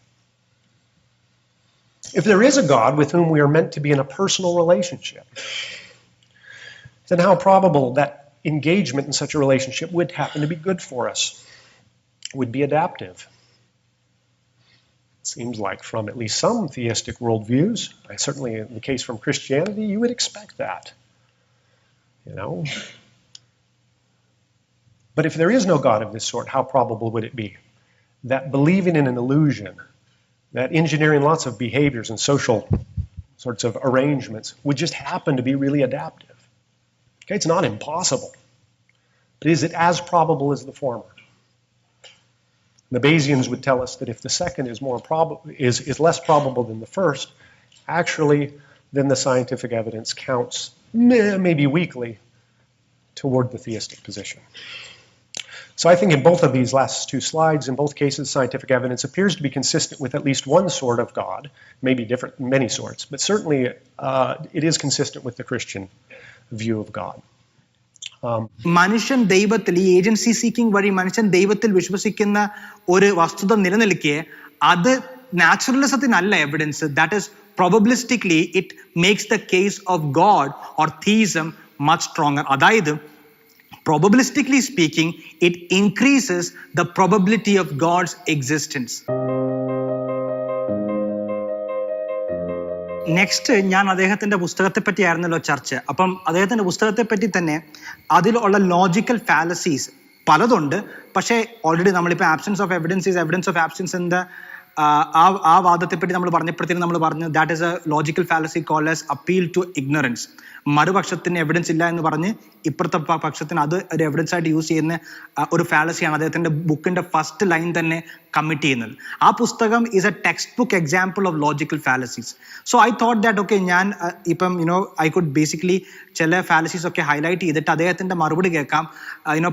If there is a God with whom we are meant to be in a personal relationship, then how probable that engagement in such a relationship would happen to be good for us, would be adaptive? It seems like from at least some theistic worldviews, certainly in the case from Christianity, you would expect that. You know? But if there is no God of this sort, how probable would it be that believing in an illusion, that engineering lots of behaviors and social sorts of arrangements would just happen to be really adaptive? Okay, it's not impossible. But is it as probable as the former? The Bayesians would tell us that if the second is is less probable than the first, actually, then the scientific evidence counts, maybe weakly, toward the theistic position. So I think in both of these last two slides, in both cases, scientific evidence appears to be consistent with at least one sort of God, maybe different, many sorts, but certainly it is consistent with the Christian view of God. മനുഷ്യൻ ദൈവത്തിൽ, ഈ agency seeking വഴി മനുഷ്യൻ ദൈവത്തിൽ വിശ്വസിക്കുന്ന ഒരു വസ്തുത നിലനിൽക്കെ അത് നാച്ചുറലിസത്തിനല്ല evidence. That is probabilistically it makes the case of God or theism much stronger. അതായത് probabilistically speaking, it increases the probability of God's existence. Next ഞാൻ അദ്ദേഹത്തിന്റെ പുസ്തകത്തെ പറ്റിയായിരുന്നല്ലോ ചർച്ച. അപ്പം അദ്ദേഹത്തിന്റെ പുസ്തകത്തെ പറ്റി തന്നെ അതിലുള്ള ലോജിക്കൽ ഫാലസീസ് പലതുണ്ട്. പക്ഷേ ഓൾറെഡി നമ്മളിപ്പോൾ absence of evidence is evidence of absence എന്ന ആ വാദത്തെ പറ്റി നമ്മൾ പറഞ്ഞപ്പോഴത്തേക്കും നമ്മൾ പറഞ്ഞു that is a logical fallacy called as appeal to ignorance. മറുപക്ഷത്തിന് എവിഡൻസ് ഇല്ല എന്ന് പറഞ്ഞ് ഇപ്പുറത്തെ പക്ഷത്തിന് അത് ഒരു എവിഡൻസ് ആയിട്ട് യൂസ് ചെയ്യുന്ന ഒരു ഫാലസിയാണ് അദ്ദേഹത്തിന്റെ ബുക്കിന്റെ ഫസ്റ്റ് ലൈൻ തന്നെ കമ്മിറ്റ് ചെയ്യുന്നത്. ആ പുസ്തകം is A text book example of logical fallacies. So I thought that okay, ഞാൻ ഇപ്പം ഐ കുഡ് ബേസിക്കലി ചില ഫാലസീസ് ഒക്കെ ഹൈലൈറ്റ് ചെയ്തിട്ട് അദ്ദേഹത്തിന്റെ മറുപടി കേൾക്കാം.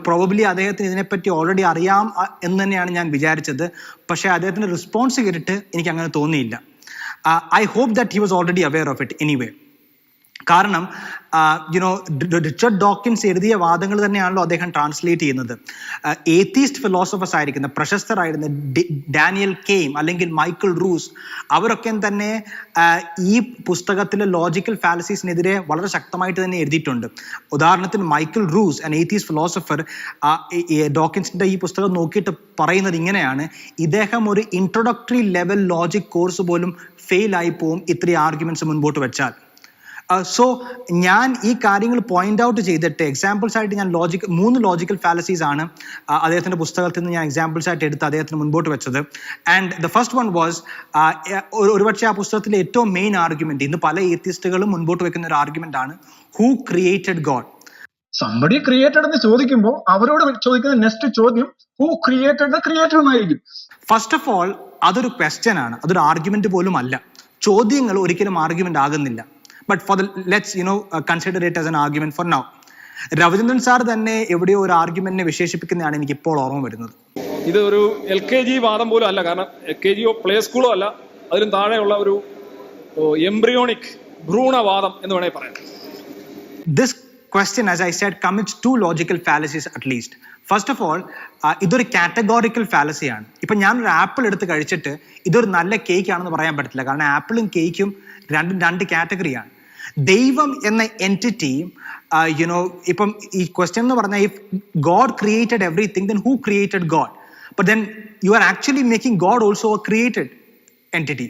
പ്രോബബ്ലി അദ്ദേഹത്തിന് ഇതിനെപ്പറ്റി ഓൾറെഡി അറിയാം എന്ന് തന്നെയാണ് ഞാൻ വിചാരിച്ചത്. പക്ഷേ അദ്ദേഹത്തിന്റെ റെസ്പോൺസ് കേട്ടിട്ട് എനിക്ക് അങ്ങനെ തോന്നിയില്ല. I hope that he was already aware of it anyway. കാരണം റിച്ചർഡ് ഡോക്കിൻസ് എഴുതിയ വാദങ്ങൾ തന്നെയാണല്ലോ അദ്ദേഹം ട്രാൻസ്ലേറ്റ് ചെയ്യുന്നത്. ഏത്തീസ്റ്റ് ഫിലോസഫേഴ്സ് ആയിരിക്കുന്ന പ്രശസ്തരായിരുന്ന ഡാനിയൽ കെയിം അല്ലെങ്കിൽ മൈക്കിൾ റൂസ്, അവരൊക്കെ തന്നെ ഈ പുസ്തകത്തിലെ ലോജിക്കൽ ഫാലസീസിനെതിരെ വളരെ ശക്തമായിട്ട് തന്നെ എഴുതിയിട്ടുണ്ട്. ഉദാഹരണത്തിന് മൈക്കിൾ റൂസ്, an atheist philosopher, ഡോക്കിൻസിന്റെ ഈ പുസ്തകം നോക്കിയിട്ട് പറയുന്നത് ഇങ്ങനെയാണ്: ഇദ്ദേഹം ഒരു ഇൻട്രൊഡക്ടറി ലെവൽ ലോജിക് കോഴ്സ് പോലും ഫെയിൽ ആയി പോവും ഇത്രയും ആർഗ്യുമെന്റ്സ് മുൻപോട്ട് വെച്ചാൽ. സോ ഞാൻ ഈ കാര്യങ്ങൾ പോയിന്റ് ഔട്ട് ചെയ്തിട്ട് എക്സാമ്പിൾസ് ആയിട്ട് ഞാൻ 3 ലോജിക്കൽ ഫാലസീസ് ആണ് അദ്ദേഹത്തിന്റെ പുസ്തകത്തിൽ നിന്ന് ഞാൻ എക്സാമ്പിൾസ് ആയിട്ട് എടുത്ത് അദ്ദേഹത്തിന് മുൻപോട്ട് വെച്ചത്. And the first one was, ഒരുപക്ഷെ ആ പുസ്തകത്തിലെ ഏറ്റവും മെയിൻ ആർഗ്യുമെന്റ്, ഇന്ന് പല ഏത്തിസ്റ്റുകളും മുൻപോട്ട് വെക്കുന്ന ഒരു ആർഗ്യുമെന്റ് ആണ്, who created God. Somebody created എന്ന് ചോദിക്കുമ്പോൾ അവരോട് ചോദിക്കുന്ന നെക്സ്റ്റ് ചോദ്യം ഹൂ ക്രിയേറ്റഡ് ദ ക്രിയേറ്റർ എന്നായിരിക്കും. ഫസ്റ്റ് ഓഫ് ഓൾ അതൊരു ക്വസ്റ്റ്യൻ ആണ്, അതൊരു ആർഗ്യുമെന്റ് പോലും അല്ല. ചോദ്യങ്ങൾ ഒരിക്കലും ആർഗ്യുമെന്റ് ആകുന്നില്ല. But let's consider it as an argument for now. Ravichandran sir തന്നെ എവിടെയോ ഒരു ആർഗ്യുമെന്റിനെ വിശേഷിപ്പിക്കുന്നതാണ് എനിക്ക് ഇപ്പോൾ ഓർമ്മ വരുന്നത്. ഇത് ഒരു LKG വാദം പോലും അല്ല, കാരണം LKGയോ പ്ലേ സ്കൂളോ അല്ല, അതിലും താഴെയുള്ള ഒരു എംബ്രിയോണിക് ഭ്രൂണവാദം എന്ന് വേണമെങ്കിൽ പറയാം. This question, as I said, commits 2 logical fallacies at least. First of all, ഇതൊരു കാറ്റഗോറിക്കൽ ഫാലസി ആണ്. ഇപ്പൊ ഞാനൊരു ആപ്പിൾ എടുത്ത് കഴിച്ചിട്ട് ഇതൊരു നല്ല കേക്ക് ആണെന്ന് പറയാൻ പറ്റില്ല, കാരണം ആപ്പിളും കേക്കും രണ്ട് കാറ്റഗറിയാണ്. ദൈവം എന്ന എൻറ്റിറ്റി, ഇപ്പം ഈ ക്വസ്റ്റ്യൻ എന്ന് പറഞ്ഞാൽ, if God created everything, then who created God? But then you are actually making God also a created entity.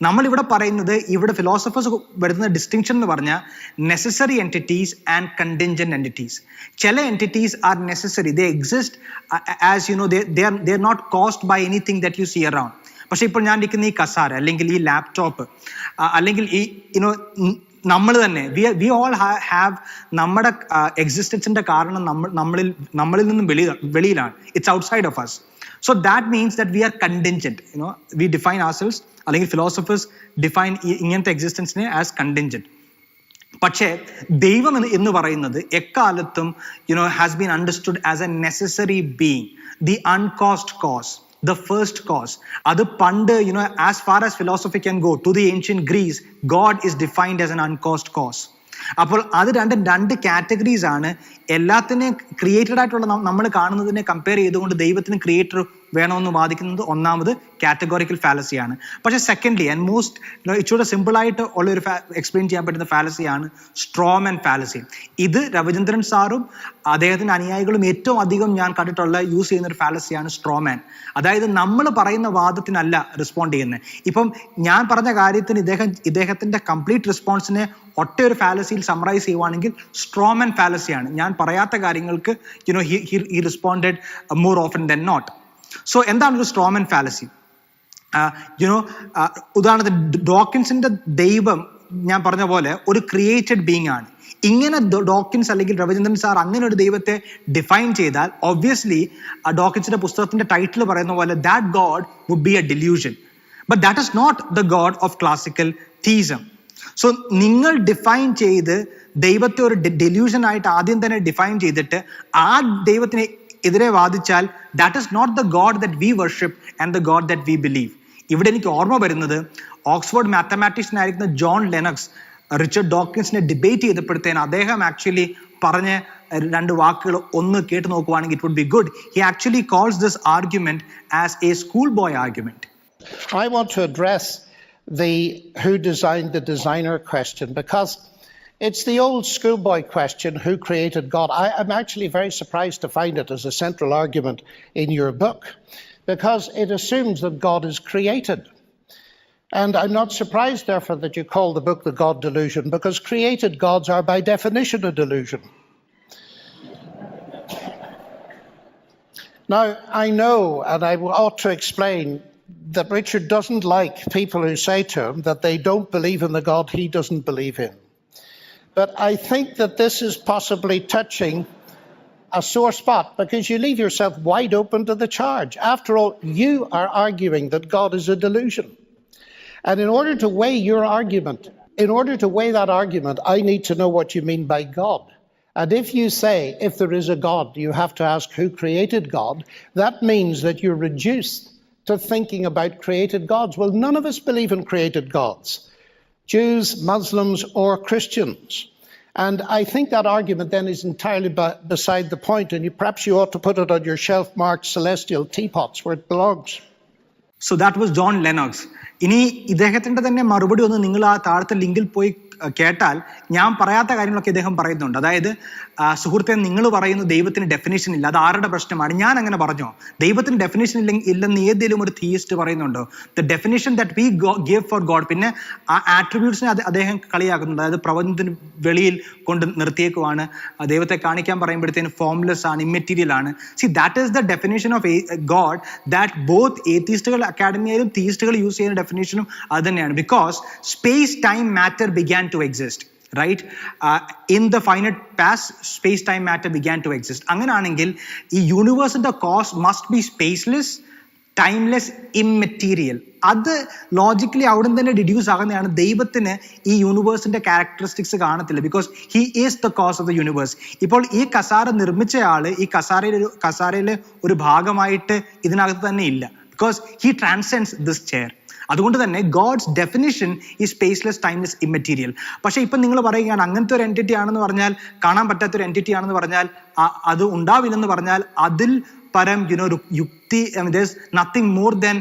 നമ്മളിവിടെ പറയുന്നത്, ഇവിടെ ഫിലോസഫേഴ്സ് വരുന്ന ഡിസ്റ്റിങ്ഷൻ എന്ന് പറഞ്ഞാൽ necessary entities and contingent entities. ചില entities are necessary, they exist as they are not caused by anything that you see around. പക്ഷെ ഇപ്പോൾ ഞാൻ ഇരിക്കുന്ന ഈ കസാര, അല്ലെങ്കിൽ ഈ ലാപ്ടോപ്പ്, അല്ലെങ്കിൽ ഈ നമ്മൾ തന്നെ, വി ഓൾ ഹാവ് നമ്മുടെ എക്സിസ്റ്റൻസിന്റെ കാരണം നമ്മളിൽ നിന്നും വെളിയിലാണ്. It's outside of us. So that means that we are contingent. We define ourselves, അല്ലെങ്കിൽ philosophers define ഇങ്ങനത്തെ എക്സിസ്റ്റൻസിനെ ആസ് കണ്ടിൻജന്റ്. പക്ഷേ ദൈവം എന്ന് പറയുന്നത് എക്കാലത്തും has been understood as a necessary being, the uncaused cause, the first cause. അത് പണ്ട് as far as philosophy can go, to the ancient Greece, God is defined as an uncaused cause. അപ്പോൾ അത് രണ്ട് കാറ്റഗറീസ് ആണ്. എല്ലാത്തിനെയും created ആയിട്ടുള്ള നമ്മൾ കാണുന്നതിനെ compare ചെയ്തുകൊണ്ട് ദൈവത്തിന് ക്രിയേറ്റർ വേണമെന്ന് വാദിക്കുന്നത് ഒന്നാമത് കാറ്റഗോറിക്കൽ ഫാലസിയാണ്. പക്ഷേ സെക്കൻഡ്ലി ആൻഡ് മോസ്റ്റ് ഇച്ചിരി സിമ്പിൾ ആയിട്ട് ഉള്ളൊരു എക്സ്പ്ലെയിൻ ചെയ്യാൻ പറ്റുന്ന ഫാലസിയാണ് സ്ട്രോമാൻ ഫാലസി. ഇത് രവിചന്ദ്രൻ സാറും അദ്ദേഹത്തിന്റെ അനുയായികളും ഏറ്റവും അധികം ഞാൻ കണ്ടിട്ടുള്ള യൂസ് ചെയ്യുന്ന ഒരു ഫാലസിയാണ് സ്ട്രോമാൻ. അതായത് നമ്മൾ പറയുന്ന വാദത്തിനല്ല റെസ്പോണ്ട് ചെയ്യുന്നത്. ഇപ്പം ഞാൻ പറഞ്ഞ കാര്യത്തിന് ഇദ്ദേഹത്തിന്റെ കംപ്ലീറ്റ് റെസ്പോൺസിനെ ഒറ്റ ഒരു ഫാലസിയിൽ സമ്മറൈസ് ചെയ്യുവാണെങ്കിൽ സ്ട്രോമാൻ ഫാലസിയാണ്. ഞാൻ പറയാത്ത കാര്യങ്ങൾക്ക് he responded more often than not. So എന്താണ് ഒരു സ്ട്രോമാൻ ഫാലസി? ഉദാഹരണത്തിന് ഡോക്കിൻസിന്റെ ദൈവം ഞാൻ പറഞ്ഞ പോലെ ഒരു ക്രിയേറ്റഡ് ബീങ് ആണ്. ഇങ്ങനെ ഡോക്കിൻസ് അല്ലെങ്കിൽ രവിചന്ദ്രൻ സാർ അങ്ങനെ ഒരു ദൈവത്തെ ഡിഫൈൻ ചെയ്താൽ ഒബ്വിയസ്ലി ഡോക്കിൻസിന്റെ പുസ്തകത്തിന്റെ ടൈറ്റിൽ പറയുന്ന പോലെ that God would be a delusion. But that is not the God of classical theism. So നിങ്ങൾ ഡിഫൈൻ ചെയ്ത് ദൈവത്തെ ഒരു ഡെല്യൂഷൻ ആയിട്ട് ആദ്യം തന്നെ ഡിഫൈൻ ചെയ്തിട്ട് ആ ദൈവത്തിനെ എതിരെ വാദിച്ചാൽ that is not the God that we worship and the God that we believe. ഇവിടെ എനിക്ക് ഓർമ്മ വരുന്നത് ഓക്സ്ഫോർഡ് മാത്തമാറ്റീഷ്യൻ ആയിരിക്കുന്ന ജോൺ ലെനക്സ് റിച്ചർഡ് ഡോക്കിൻസിനെ ഡിബേറ്റ് ചെയ്തപ്പോഴത്തേന് അദ്ദേഹം ആക്ച്വലി പറഞ്ഞ 2 വാക്കുകൾ ഒന്ന് കേട്ട് നോക്കുവാണെങ്കിൽ it would be good. He actually calls this argument as a school boy argument. I want to address the who designed the designer question, because it's the old schoolboy question, who created God. I'm actually very surprised to find it as a central argument in your book, because it assumes that God is created. And I'm not surprised, therefore, that you call the book The God Delusion, because created gods are by definition a delusion. Now, I know, and I ought to explain, that Richard doesn't like people who say to him that they don't believe in the God he doesn't believe in. But I think that this is possibly touching a sore spot, because you leave yourself wide open to the charge. After all, you are arguing that God is a delusion. And in order to weigh your argument, I need to know what you mean by God. And if you say, if there is a God, you have to ask who created God, that means that you're reduced to thinking about created gods. Well, none of us believe in created gods. Jews, Muslims, or Christians. And I think that argument then is entirely beside the point, and perhaps you ought to put it on your shelf marked celestial teapots where it belongs. So that was John Lennox. ഇനി ഇദ്ദേഹത്തിന്റെ തന്നെ മറുപടി ഒന്ന് നിങ്ങൾ ആ താഴത്തെ ലിങ്കിൽ പോയി കേട്ടാൽ ഞാൻ പറയാത്ത കാര്യങ്ങളൊക്കെ ഇദ്ദേഹം പറയുന്നുണ്ട്. അതായത് സുഹൃത്തെ, നിങ്ങൾ പറയുന്നു ദൈവത്തിന് ഡെഫിനേഷൻ ഇല്ല, അത് ആരുടെ പ്രശ്നമാണ്? ഞാൻ അങ്ങനെ പറഞ്ഞോ? ദൈവത്തിന് ഡെഫിനേഷൻ ഇല്ലെന്ന് ഏതെങ്കിലും ഒരു തീയിസ്റ്റ് പറയുന്നുണ്ടോ? The definition that we give for God. പിന്നെ ആ ആട്രിബ്യൂട്ട്സിനെ അദ്ദേഹം കളിയാക്കുന്നുണ്ട്. അതായത് പ്രപഞ്ചത്തിന് വെളിയിൽ കൊണ്ട് നിർത്തിയേക്കുവാണ്, ദൈവത്തെ കാണിക്കാൻ പറയുമ്പോഴത്തേന് ഫോംലെസ് ആണ്, ഇമ്മെറ്റീരിയൽ ആണ്. See, that is the definition of God that both ഏത്തിസ്റ്റുകൾ അക്കാഡമിയിലും തീയിസ്റ്റുകൾ യൂസ് ചെയ്യുന്ന ഡെഫിനേഷനും അത് തന്നെയാണ്. Because space time matter began to exist, right? In the finite past, space time matter began to exist. അങ്ങനെയാണെങ്കിൽ ഈ യൂണിവേഴ്സിന്റെ cause must be spaceless, timeless, immaterial. അത് ലോജിക്കലി അവിടെ തന്നെ ഡിഡ്യൂസ് ആകുന്നതാണ്. ദൈവത്തിന് ഈ യൂണിവേഴ്സിന്റെ ക്യാരക്ടറിസ്റ്റിക്സ് കാണത്തില്ല, because he is the cause of the universe. ഇപ്പോൾ ഈ കസാര നിർമ്മിച്ചയാള് ഈ കസാരയിലെ ഒരു ഭാഗമായിട്ട് ഇതിനകത്ത് തന്നെ ഇല്ല, ബിക്കോസ് ഹി ട്രാൻസെൻഡ്സ് ദിസ് ചെയർ. അതുകൊണ്ട് തന്നെ ഗോഡ്സ് ഡെഫിനിഷൻ ഈ സ്പേസ്ലെസ്, ടൈംലെസ്, ഇമ്മെറ്റീരിയൽ. പക്ഷേ ഇപ്പം നിങ്ങൾ പറയുകയാണ് അങ്ങനത്തെ ഒരു എൻറ്റിറ്റി ആണെന്ന് പറഞ്ഞാൽ, കാണാൻ പറ്റാത്തൊരു എൻറ്റിറ്റി ആണെന്ന് പറഞ്ഞാൽ, അത് ഉണ്ടാവില്ലെന്ന് പറഞ്ഞാൽ അതിൽ പരം ഒരു യുക്തി, nothing more than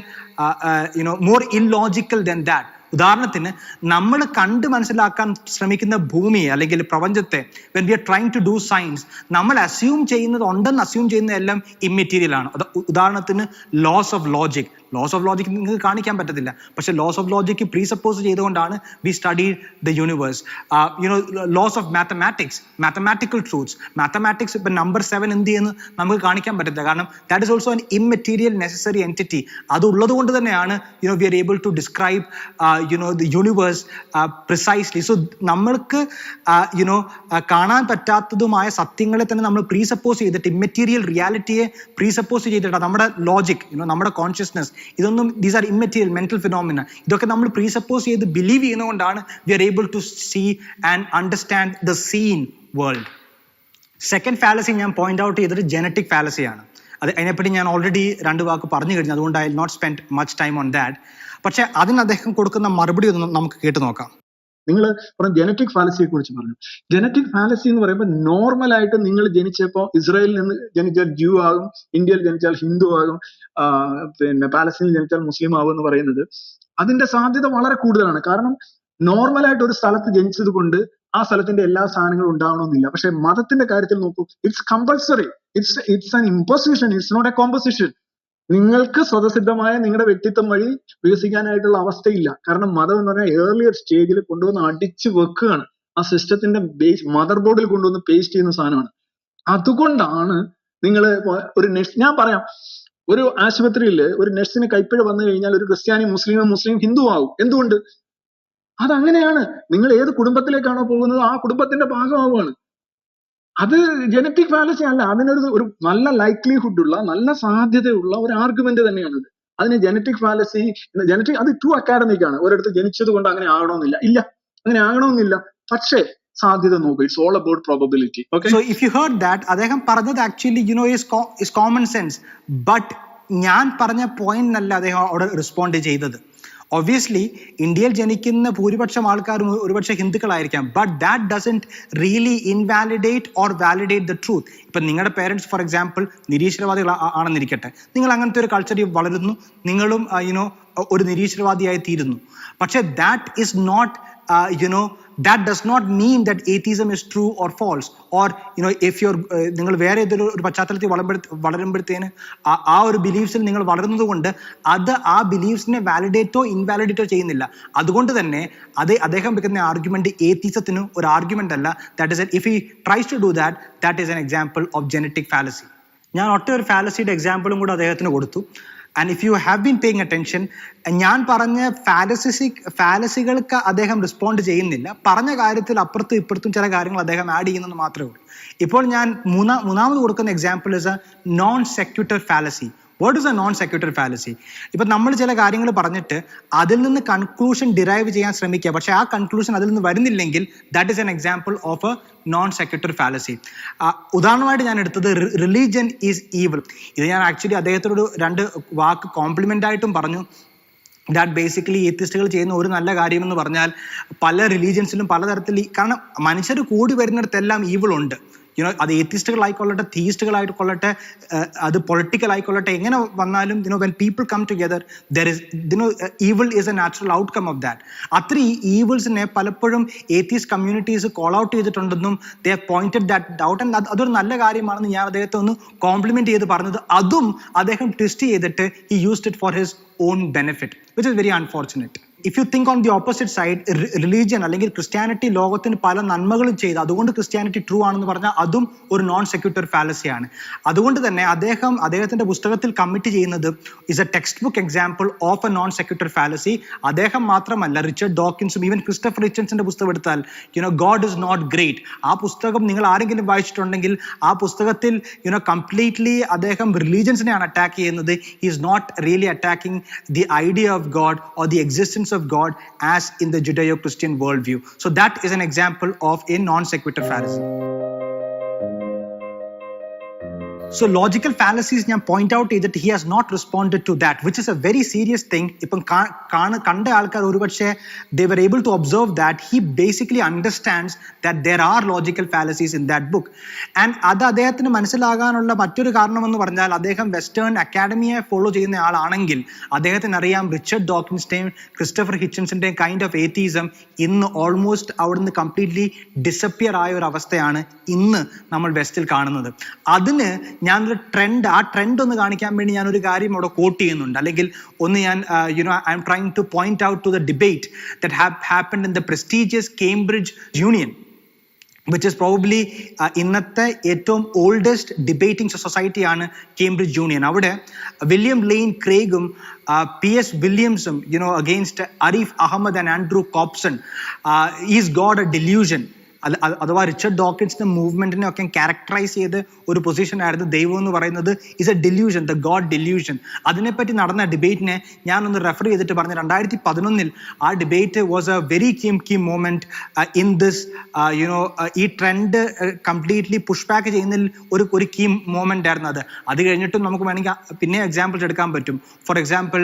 more illogical than that. ഉദാഹരണത്തിന് നമ്മൾ കണ്ട് മനസ്സിലാക്കാൻ ശ്രമിക്കുന്ന ഭൂമിയെ അല്ലെങ്കിൽ പ്രപഞ്ചത്തെ, when we are trying to do science, നമ്മൾ അസ്യൂം ചെയ്യുന്നത് ഉണ്ടെന്ന് അസ്യൂം ചെയ്യുന്ന എല്ലാം ഇമ്മെറ്റീരിയൽ ആണ്. ഉദാഹരണത്തിന് ലോസ് ഓഫ് ലോജിക് നിങ്ങൾക്ക് കാണിക്കാൻ പറ്റത്തില്ല, പക്ഷെ ലോസ് ഓഫ് ലോജിക് പ്രീസപ്പോസ് ചെയ്തുകൊണ്ടാണ് we study the universe. Laws of mathematical truths. Mathematics ഇപ്പം നമ്പർ 7 എന്ത് ചെയ്യുന്നു നമുക്ക് കാണിക്കാൻ പറ്റത്തില്ല, കാരണം that is also an immaterial necessary entity. അതുള്ളത് കൊണ്ട് തന്നെയാണ് we are able to describe the universe precisely. So നമ്മൾക്ക് കാണാൻ പറ്റാത്തതുമായ സത്യങ്ങളെ തന്നെ നമ്മൾ പ്രീസപ്പോസ് ചെയ്തിട്ട്, ഇമ്മെറ്റീരിയൽ റിയാലിറ്റിയെ പ്രീസപ്പോസ് ചെയ്തിട്ട്, നമ്മുടെ ലോജിക്, നമ്മുടെ കോൺഷ്യസ്നസ്, ഇതൊന്നും these are immaterial mental phenomena, ഇതൊക്കെ നമ്മൾ പ്രീസപ്പോസ് ചെയ്ത് ബിലീവ് ചെയ്യുന്നതുകൊണ്ടാണ് we are able to see and understand the seen world. Second fallacy ഞാൻ പോയിന്റ് ഔട്ട് ചെയ്തത് ജനറ്റിക് ഫാലസിയാണ്. അതിനെപ്പറ്റി ഞാൻ ഓൾറെഡി 2 വാക്ക് പറഞ്ഞു കഴിഞ്ഞു, അതുകൊണ്ട് I will not spend much time on that. പക്ഷെ അതിന് അദ്ദേഹം കൊടുക്കുന്ന മറുപടി ഒന്ന് നമുക്ക് കേട്ടു നോക്കാം. നിങ്ങൾ ജനറ്റിക് ഫാലസിയെ കുറിച്ച് പറഞ്ഞു. ജനറ്റിക് ഫാലസി എന്ന് പറയുമ്പോൾ നോർമലായിട്ട് നിങ്ങൾ ജനിച്ചപ്പോൾ ഇസ്രായേലിൽ നിന്ന് ജനിച്ചാൽ ജൂ ആകും, ഇന്ത്യയിൽ ജനിച്ചാൽ ഹിന്ദു ആകും, പിന്നെ പാലസ്തീനിൽ ജനിച്ചാൽ മുസ്ലിം ആകും എന്ന് പറയുന്നത്, അതിന്റെ സാധ്യത വളരെ കൂടുതലാണ്. കാരണം നോർമലായിട്ട് ഒരു സ്ഥലത്ത് ജനിച്ചത് കൊണ്ട് ആ സ്ഥലത്തിന്റെ എല്ലാ സാധനങ്ങളും ഉണ്ടാവണമെന്നില്ല. പക്ഷെ മതത്തിന്റെ കാര്യത്തിൽ നോക്കൂ, it's compulsory, it's an imposition, it's not a composition. നിങ്ങൾക്ക് സ്വതസിദ്ധമായ നിങ്ങളുടെ വ്യക്തിത്വം വഴി വികസിക്കാനായിട്ടുള്ള അവസ്ഥയില്ല. കാരണം മതം എന്ന് പറഞ്ഞാൽ ഏർലിയർ സ്റ്റേജിൽ കൊണ്ടുവന്ന് അടിച്ചു വെക്കുകയാണ്, ആ സിസ്റ്റത്തിന്റെ ബേസ് മദർ ബോർഡിൽ കൊണ്ടുവന്ന് പേസ്റ്റ് ചെയ്യുന്ന സാധനമാണ്. അതുകൊണ്ടാണ് നിങ്ങൾ ഒരു നഴ്സ്, ഞാൻ പറയാം, ഒരു ആശുപത്രിയിൽ ഒരു നഴ്സിന് കൈപ്പിഴ വന്നു കഴിഞ്ഞാൽ ഒരു ക്രിസ്ത്യാനി മുസ്ലിം ഹിന്ദു ആവും. എന്തുകൊണ്ട്? അതങ്ങനെയാണ്. നിങ്ങൾ ഏത് കുടുംബത്തിലേക്കാണോ പോകുന്നത് ആ കുടുംബത്തിന്റെ ഭാഗമാവുകയാണ്. അത് ജനറ്റിക് ഫാലസി അല്ല, അതിനൊരു നല്ല ലൈക്ലിഹുഡ് ഉള്ള, നല്ല സാധ്യതയുള്ള ഒരു ആർഗ്യുമെന്റ് തന്നെയാണത്. അതിന് ജനറ്റിക് ഫാലസി, അത് ടു അക്കാഡമിക് ആണ്. ഒരിടത്ത് ജനിച്ചത് കൊണ്ട് അങ്ങനെ ആകണമെന്നില്ല, അങ്ങനെ ആകണമെന്നില്ല. പക്ഷേ സാധ്യത നോക്കുക, it's all about probability. Okay, so if you heard that, അദ്ദേഹം പറഞ്ഞത് actually is common sense. But ഞാൻ പറഞ്ഞ പോയിന്റിനല്ല അദ്ദേഹം അവിടെ റെസ്പോണ്ട് ചെയ്തത്. ഒബ്വിയസ്ലി ഇന്ത്യയിൽ ജനിക്കുന്ന ഭൂരിപക്ഷം ആൾക്കാരും ഒരുപക്ഷെ ഹിന്ദുക്കളായിരിക്കാം, but that doesn't really invalidate or validate the truth. ഇപ്പം നിങ്ങളുടെ പേരൻസ് ഫോർ എക്സാമ്പിൾ നിരീശ്വരവാദികൾ ആണെന്നിരിക്കട്ടെ, നിങ്ങൾ അങ്ങനത്തെ ഒരു കൾച്ചറിൽ വളരുന്നു, നിങ്ങളും ഒരു നിരീശ്വരവാദിയായി തീരുന്നു. പക്ഷെ that is not that does not mean that atheism is true or false, or if you're നിങ്ങൾ വേറെ ഏതൊരു പശ്ചാത്തലത്തിൽ വളരുമ്പോഴത്തേന് ആ ഒരു ബിലീഫ്സിൽ നിങ്ങൾ വളരുന്നത് കൊണ്ട് അത് ആ ബിലീഫ്സിനെ വാലിഡേറ്റോ ഇൻവാലിഡേറ്റോ ചെയ്യുന്നില്ല. അതുകൊണ്ട് തന്നെ അദ്ദേഹം വെക്കുന്ന ആർഗ്യുമെന്റ് ഏത്തീസത്തിന് ഒരു ആർഗ്യുമെന്റ് അല്ല. That is if he tries to do that is an example of genetic fallacy. ഞാൻ ഒറ്റ ഒരു ഫാലസിയുടെ എക്സാമ്പിളും കൂടെ അദ്ദേഹത്തിന് കൊടുത്തു. And if you have been paying attention, ഞാൻ പറഞ്ഞ ഫാലസികൾക്ക് അദ്ദേഹം റെസ്പോണ്ട് ചെയ്യുന്നില്ല. പറഞ്ഞ കാര്യത്തിൽ അപ്പുറത്തും ഇപ്പുറത്തും ചില കാര്യങ്ങൾ അദ്ദേഹം ആഡ് ചെയ്യുന്നത് മാത്രമേ ഉള്ളൂ. ഇപ്പോൾ ഞാൻ മൂന്നാമത് കൊടുക്കുന്ന example is a non sequitur fallacy. What is a non sequitur fallacy? ഇപ്പം നമ്മൾ ചില കാര്യങ്ങൾ പറഞ്ഞിട്ട് അതിൽ നിന്ന് കൺക്ലൂഷൻ ഡിറൈവ് ചെയ്യാൻ ശ്രമിക്കുക, പക്ഷെ ആ കൺക്ലൂഷൻ അതിൽ നിന്ന് വരുന്നില്ലെങ്കിൽ that is an example of a non sequitur fallacy. ഉദാഹരണമായിട്ട് ഞാൻ എടുത്തത് റിലീജിയൻ ഈസ് ഈവിൾ. ഇത് ഞാൻ ആക്ച്വലി അദ്ദേഹത്തോട് 2 വാക്ക് കോംപ്ലിമെന്റ് ആയിട്ടും പറഞ്ഞു. ദാറ്റ് ബേസിക്കലി എത്തിസ്റ്റുകൾ ചെയ്യുന്ന ഒരു നല്ല കാര്യം എന്ന് പറഞ്ഞാൽ പല റിലീജിയൻസിലും പലതരത്തിൽ, കാരണം മനുഷ്യർ കൂടി വരുന്നിടത്തെല്ലാം ഈവിൾ ഉണ്ട്. അത് എത്തിസ്റ്റുകളായിക്കൊള്ളട്ടെ, തീയിസ്റ്റുകളായിക്കൊള്ളട്ടെ, അത് പൊളിറ്റിക്കൽ ആയിക്കൊള്ളട്ടെ, എങ്ങനെ വന്നാലും when people come together there is evil is a natural outcome of that. അത്ര ഈവിൾസിനെ പലപ്പോഴും ഏത്തീസ്റ്റ് കമ്മ്യൂണിറ്റീസ് കോൾ ഔട്ട് ചെയ്തിട്ടുണ്ടെന്നും they have pointed that out. And അതൊരു നല്ല കാര്യമാണെന്ന് ഞാൻ അദ്ദേഹത്തെ ഒന്ന് കോംപ്ലിമെന്റ് ചെയ്ത് പറഞ്ഞത്. അതും അദ്ദേഹം ട്വിസ്റ്റ് ചെയ്തിട്ട് he used it for his own benefit, which is very unfortunate. If you think on the opposite side, religion അല്ലെങ്കിൽ ക്രിസ്ത്യാനിറ്റി ലോകത്തിന് പല നന്മകളും ചെയ്ത് അതുകൊണ്ട് ക്രിസ്ത്യാനിറ്റി ട്രൂ ആണെന്ന് പറഞ്ഞാൽ അതും ഒരു നോൺ സെക്യൂട്ടർ ഫാലസിയാണ്. അതുകൊണ്ട് തന്നെ അദ്ദേഹത്തിന്റെ പുസ്തകത്തിൽ കമ്മിറ്റ് ചെയ്യുന്നത് is a text book example of a non sequitur fallacy. അദ്ദേഹം മാത്രമല്ല, റിച്ചർഡ് ഡോക്കിൻസും ഈവൻ ക്രിസ്റ്റഫർ ഹിച്ചൻസിന്റെ പുസ്തകം എടുത്താൽ ഗോഡ് ഇസ് നോട്ട് ഗ്രേറ്റ്, ആ പുസ്തകം നിങ്ങൾ ആരെങ്കിലും വായിച്ചിട്ടുണ്ടെങ്കിൽ ആ പുസ്തകത്തിൽ കംപ്ലീറ്റ്ലി അദ്ദേഹം റിലീജിയൻസിനെയാണ് അറ്റാക്ക് ചെയ്യുന്നത്. He is not really attacking the idea of God or the existence of God as in the Judeo-Christian worldview. So that is an example of a non-sequitur fallacy. So logical fallacies ഞാൻ point out ചെയ്തിട്ട് he has not responded to that, which is a very serious thing. ഇപ്പം കണ്ട ആൾക്കാർ ഒരുപക്ഷെ they were able to observe that he basically understands that there are logical fallacies in that book. And അത് അദ്ദേഹത്തിന് മനസ്സിലാകാനുള്ള മറ്റൊരു കാരണമെന്ന് പറഞ്ഞാൽ അദ്ദേഹം വെസ്റ്റേൺ അക്കാഡമിയെ ഫോളോ ചെയ്യുന്ന ആളാണെങ്കിൽ അദ്ദേഹത്തിന് അറിയാം റിച്ചർഡ് ഡോക്കിൻസിന്റെയും ക്രിസ്റ്റഫർ ഹിച്ചൻസിന്റെയും കൈൻഡ് ഓഫ് ഏത്തീസം ഇന്ന് ഓൾമോസ്റ്റ് അവിടുന്ന് കംപ്ലീറ്റ്ലി ഡിസപ്പിയർ ആയ ഒരു അവസ്ഥയാണ് ഇന്ന് നമ്മൾ വെസ്റ്റിൽ കാണുന്നത്. അതിന് ഞാനൊരു ആ ട്രെൻഡ് ഒന്ന് കാണിക്കാൻ വേണ്ടി ഞാനൊരു കാര്യം അവിടെ കോട്ട് ചെയ്യുന്നുണ്ട്. അല്ലെങ്കിൽ ഒന്ന് ഞാൻ I'm trying to point out to the debate that happened in the prestigious Cambridge Union, which is probably ഇന്നത്തെ ഏറ്റവും ഓൾഡസ്റ്റ് ഡിബേറ്റിംഗ് സൊസൈറ്റിയാണ് കേംബ്രിഡ്ജ് യൂണിയൻ. അവിടെ വില്യം ലെയ്ൻ ക്രേഗും PS വില്യംസും against Arif Ahmed and Andrew Copson is God a delusion, അഥവാ Richard ഡോക്കിൻസിന്റെ മൂവ്മെന്റിനെ ഒക്കെ ക്യാരക്ടറൈസ് ചെയ്ത് ഒരു പൊസിഷൻ ആയിരുന്നു ദൈവം എന്ന് പറയുന്നത് is a delusion, the God delusion. അതിനെപ്പറ്റി നടന്ന ഡിബേറ്റിനെ ഞാനൊന്ന് റെഫർ ചെയ്തിട്ട് പറഞ്ഞു. 2011 ആ debate was a very key moment in this ഈ ട്രെൻഡ് കംപ്ലീറ്റ്ലി പുഷ് ബാക്ക് ചെയ്യുന്നതിൽ ഒരു കീ മൊമെന്റ് ആയിരുന്നു അത്. അത് കഴിഞ്ഞിട്ടും നമുക്ക് വേണമെങ്കിൽ പിന്നെ എക്സാമ്പിൾസ് എടുക്കാൻ പറ്റും. ഫോർ എക്സാമ്പിൾ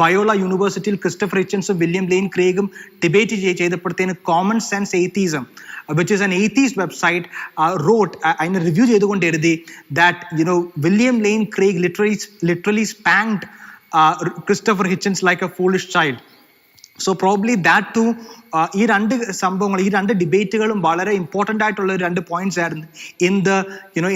ബയോള യൂണിവേഴ്സിറ്റിയിൽ ക്രിസ്റ്റഫർ ഹിച്ചൻസും വില്യം ലെയ്ൻ ക്രേഗും ഡിബേറ്റ് ചെയ്തപ്പോഴത്തേന് common sense atheism, which is an atheist website, wrote in a review ചെയ്തുകൊണ്ട് എഴുതി that William Lane Craig literally spanked Christopher Hitchens like a foolish child. So probably that too, ഈ രണ്ട് സംഭവങ്ങൾ, ഈ രണ്ട് ഡിബേറ്റുകളും വളരെ ഇമ്പോർട്ടൻ്റ് ആയിട്ടുള്ള രണ്ട് പോയിന്റ്സ് ആയിരുന്നു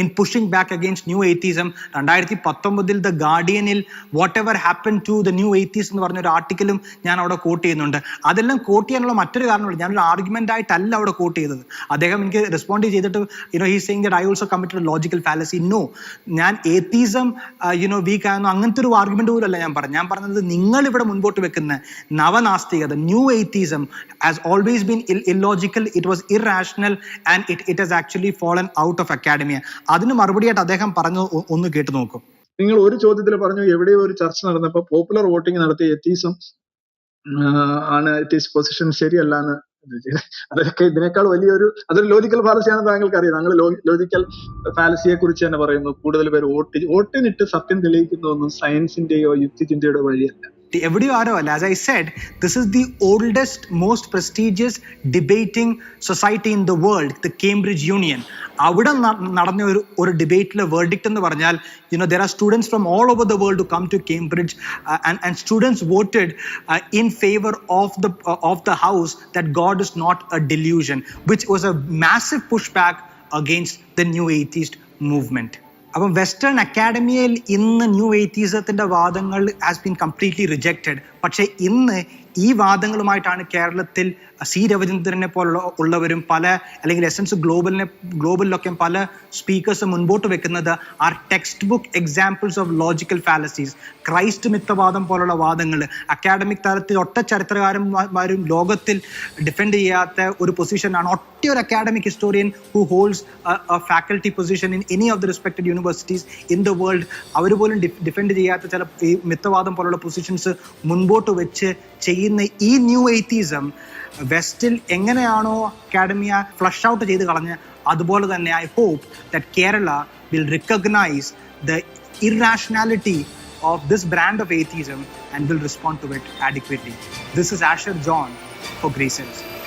in pushing back against new atheism. 2019 the ഗാർഡിയനിൽ whatever happen to the new atheists എന്ന് പറഞ്ഞൊരു ആർട്ടിക്കലും ഞാൻ അവിടെ കോട്ട് ചെയ്യുന്നുണ്ട്. അതെല്ലാം കോട്ട് ചെയ്യാനുള്ള മറ്റൊരു കാരണമുണ്ട്, ഞാനൊരു ആർഗ്യുമെന്റ് ആയിട്ടല്ല അവിടെ കോട്ട് ചെയ്തത്. അദ്ദേഹം എനിക്ക് റെസ്പോണ്ട് ചെയ്തിട്ട് he saying that I also committed logical fallacy. No, ഞാൻ എയ്ത്തീസം വീക്ക് ആയിരുന്നു അങ്ങനത്തെ ഒരു ആർഗ്യുമെന്റ് പോലും അല്ല ഞാൻ പറഞ്ഞത് നിങ്ങൾ ഇവിടെ മുൻപോട്ട് വെക്കുന്ന നവനാസ്തികത, new atheism has always been illogical, it was irrational and it has actually fallen out of academia. അതിന് മറുപടിയായിട്ട് അദ്ദേഹം പറഞ്ഞു, ഒന്ന് കേട്ടു നോക്കും. നിങ്ങൾ ഒരു ചോദ്യത്തിൽ പറഞ്ഞു എവിടെയോ ഒരു ചർച്ച നടന്നപ്പോൾ പോപ്പുലർ വോട്ടിംഗ് നടത്തിയ എത്തീസം ആണ് എത്തീസ്റ്റ് പൊസിഷൻ ശരിയല്ല എന്ന്. അതൊക്കെ ഇതിനേക്കാൾ അതൊരു ലോജിക്കൽ ഫാലസിയാണെന്ന് താങ്കൾക്ക് അറിയാം. താങ്കൾ ലോജിക്കൽ ഫാലസിയെ കുറിച്ച് തന്നെ പറയുന്നു കൂടുതൽ പേര് വോട്ടിനിട്ട് സത്യം തെളിയിക്കുന്നതൊന്നും സയൻസിന്റെയോ യുക്തിചിന്തയുടെ വഴിയല്ല. എവിടെയോ ആരോ അല്ല. As I said, this is the oldest, most prestigious debating society in the world, the Cambridge Union. അവിടെ നടന്ന ഒരു ഡിബേറ്റിലെ വേർഡിക്റ്റ് എന്ന് പറഞ്ഞാൽ there are students from all over the world who come to Cambridge and students voted in favor of the house that God is not a delusion, which was a massive pushback against the new atheist movement. അപ്പം western അക്കാഡമിയിൽ ഇന്ന് new എയ്ത്തീസത്തിന്റെ വാദങ്ങൾ has been completely rejected. പക്ഷെ ഇന്ന് ഈ വാദങ്ങളുമായിട്ടാണ് കേരളത്തിൽ C രവിചന്ദ്രനെ ഉള്ളവരും അല്ലെങ്കിൽ essence ഗ്ലോബലിലൊക്കെ പല സ്പീക്കേഴ്സ് മുൻപോട്ട് വെക്കുന്നത് are text book examples of logical fallacies. Christ മിത്തവാദം പോലുള്ള വാദങ്ങൾ അക്കാഡമിക് തലത്തിൽ ഒറ്റ ചരിത്രകാരന്മാരും ലോകത്തിൽ ഡിഫെൻഡ് ചെയ്യാത്ത ഒരു പൊസിഷനാണ്. ഒറ്റയൊരു academic historian who holds a faculty position in any of the respected universities in the world, അവർ പോലും ഡിഫെൻഡ് ചെയ്യാത്ത ചില ഈ മിത്തവാദം പോലുള്ള പൊസിഷൻസ് മുൻപോട്ട് വെച്ച് ചെയ്യുന്ന ഈ ന്യൂ എയ്ത്തീസം വെസ്റ്റിൽ എങ്ങനെയാണോ അക്കാഡമിയ ഫ്ലഷ് ഔട്ട് ചെയ്ത് കളഞ്ഞ്, അതുപോലെ തന്നെ I hope that Kerala will recognise the irrationality of this brand of atheism and will respond to it adequately. This is Asher John for Grace Sense.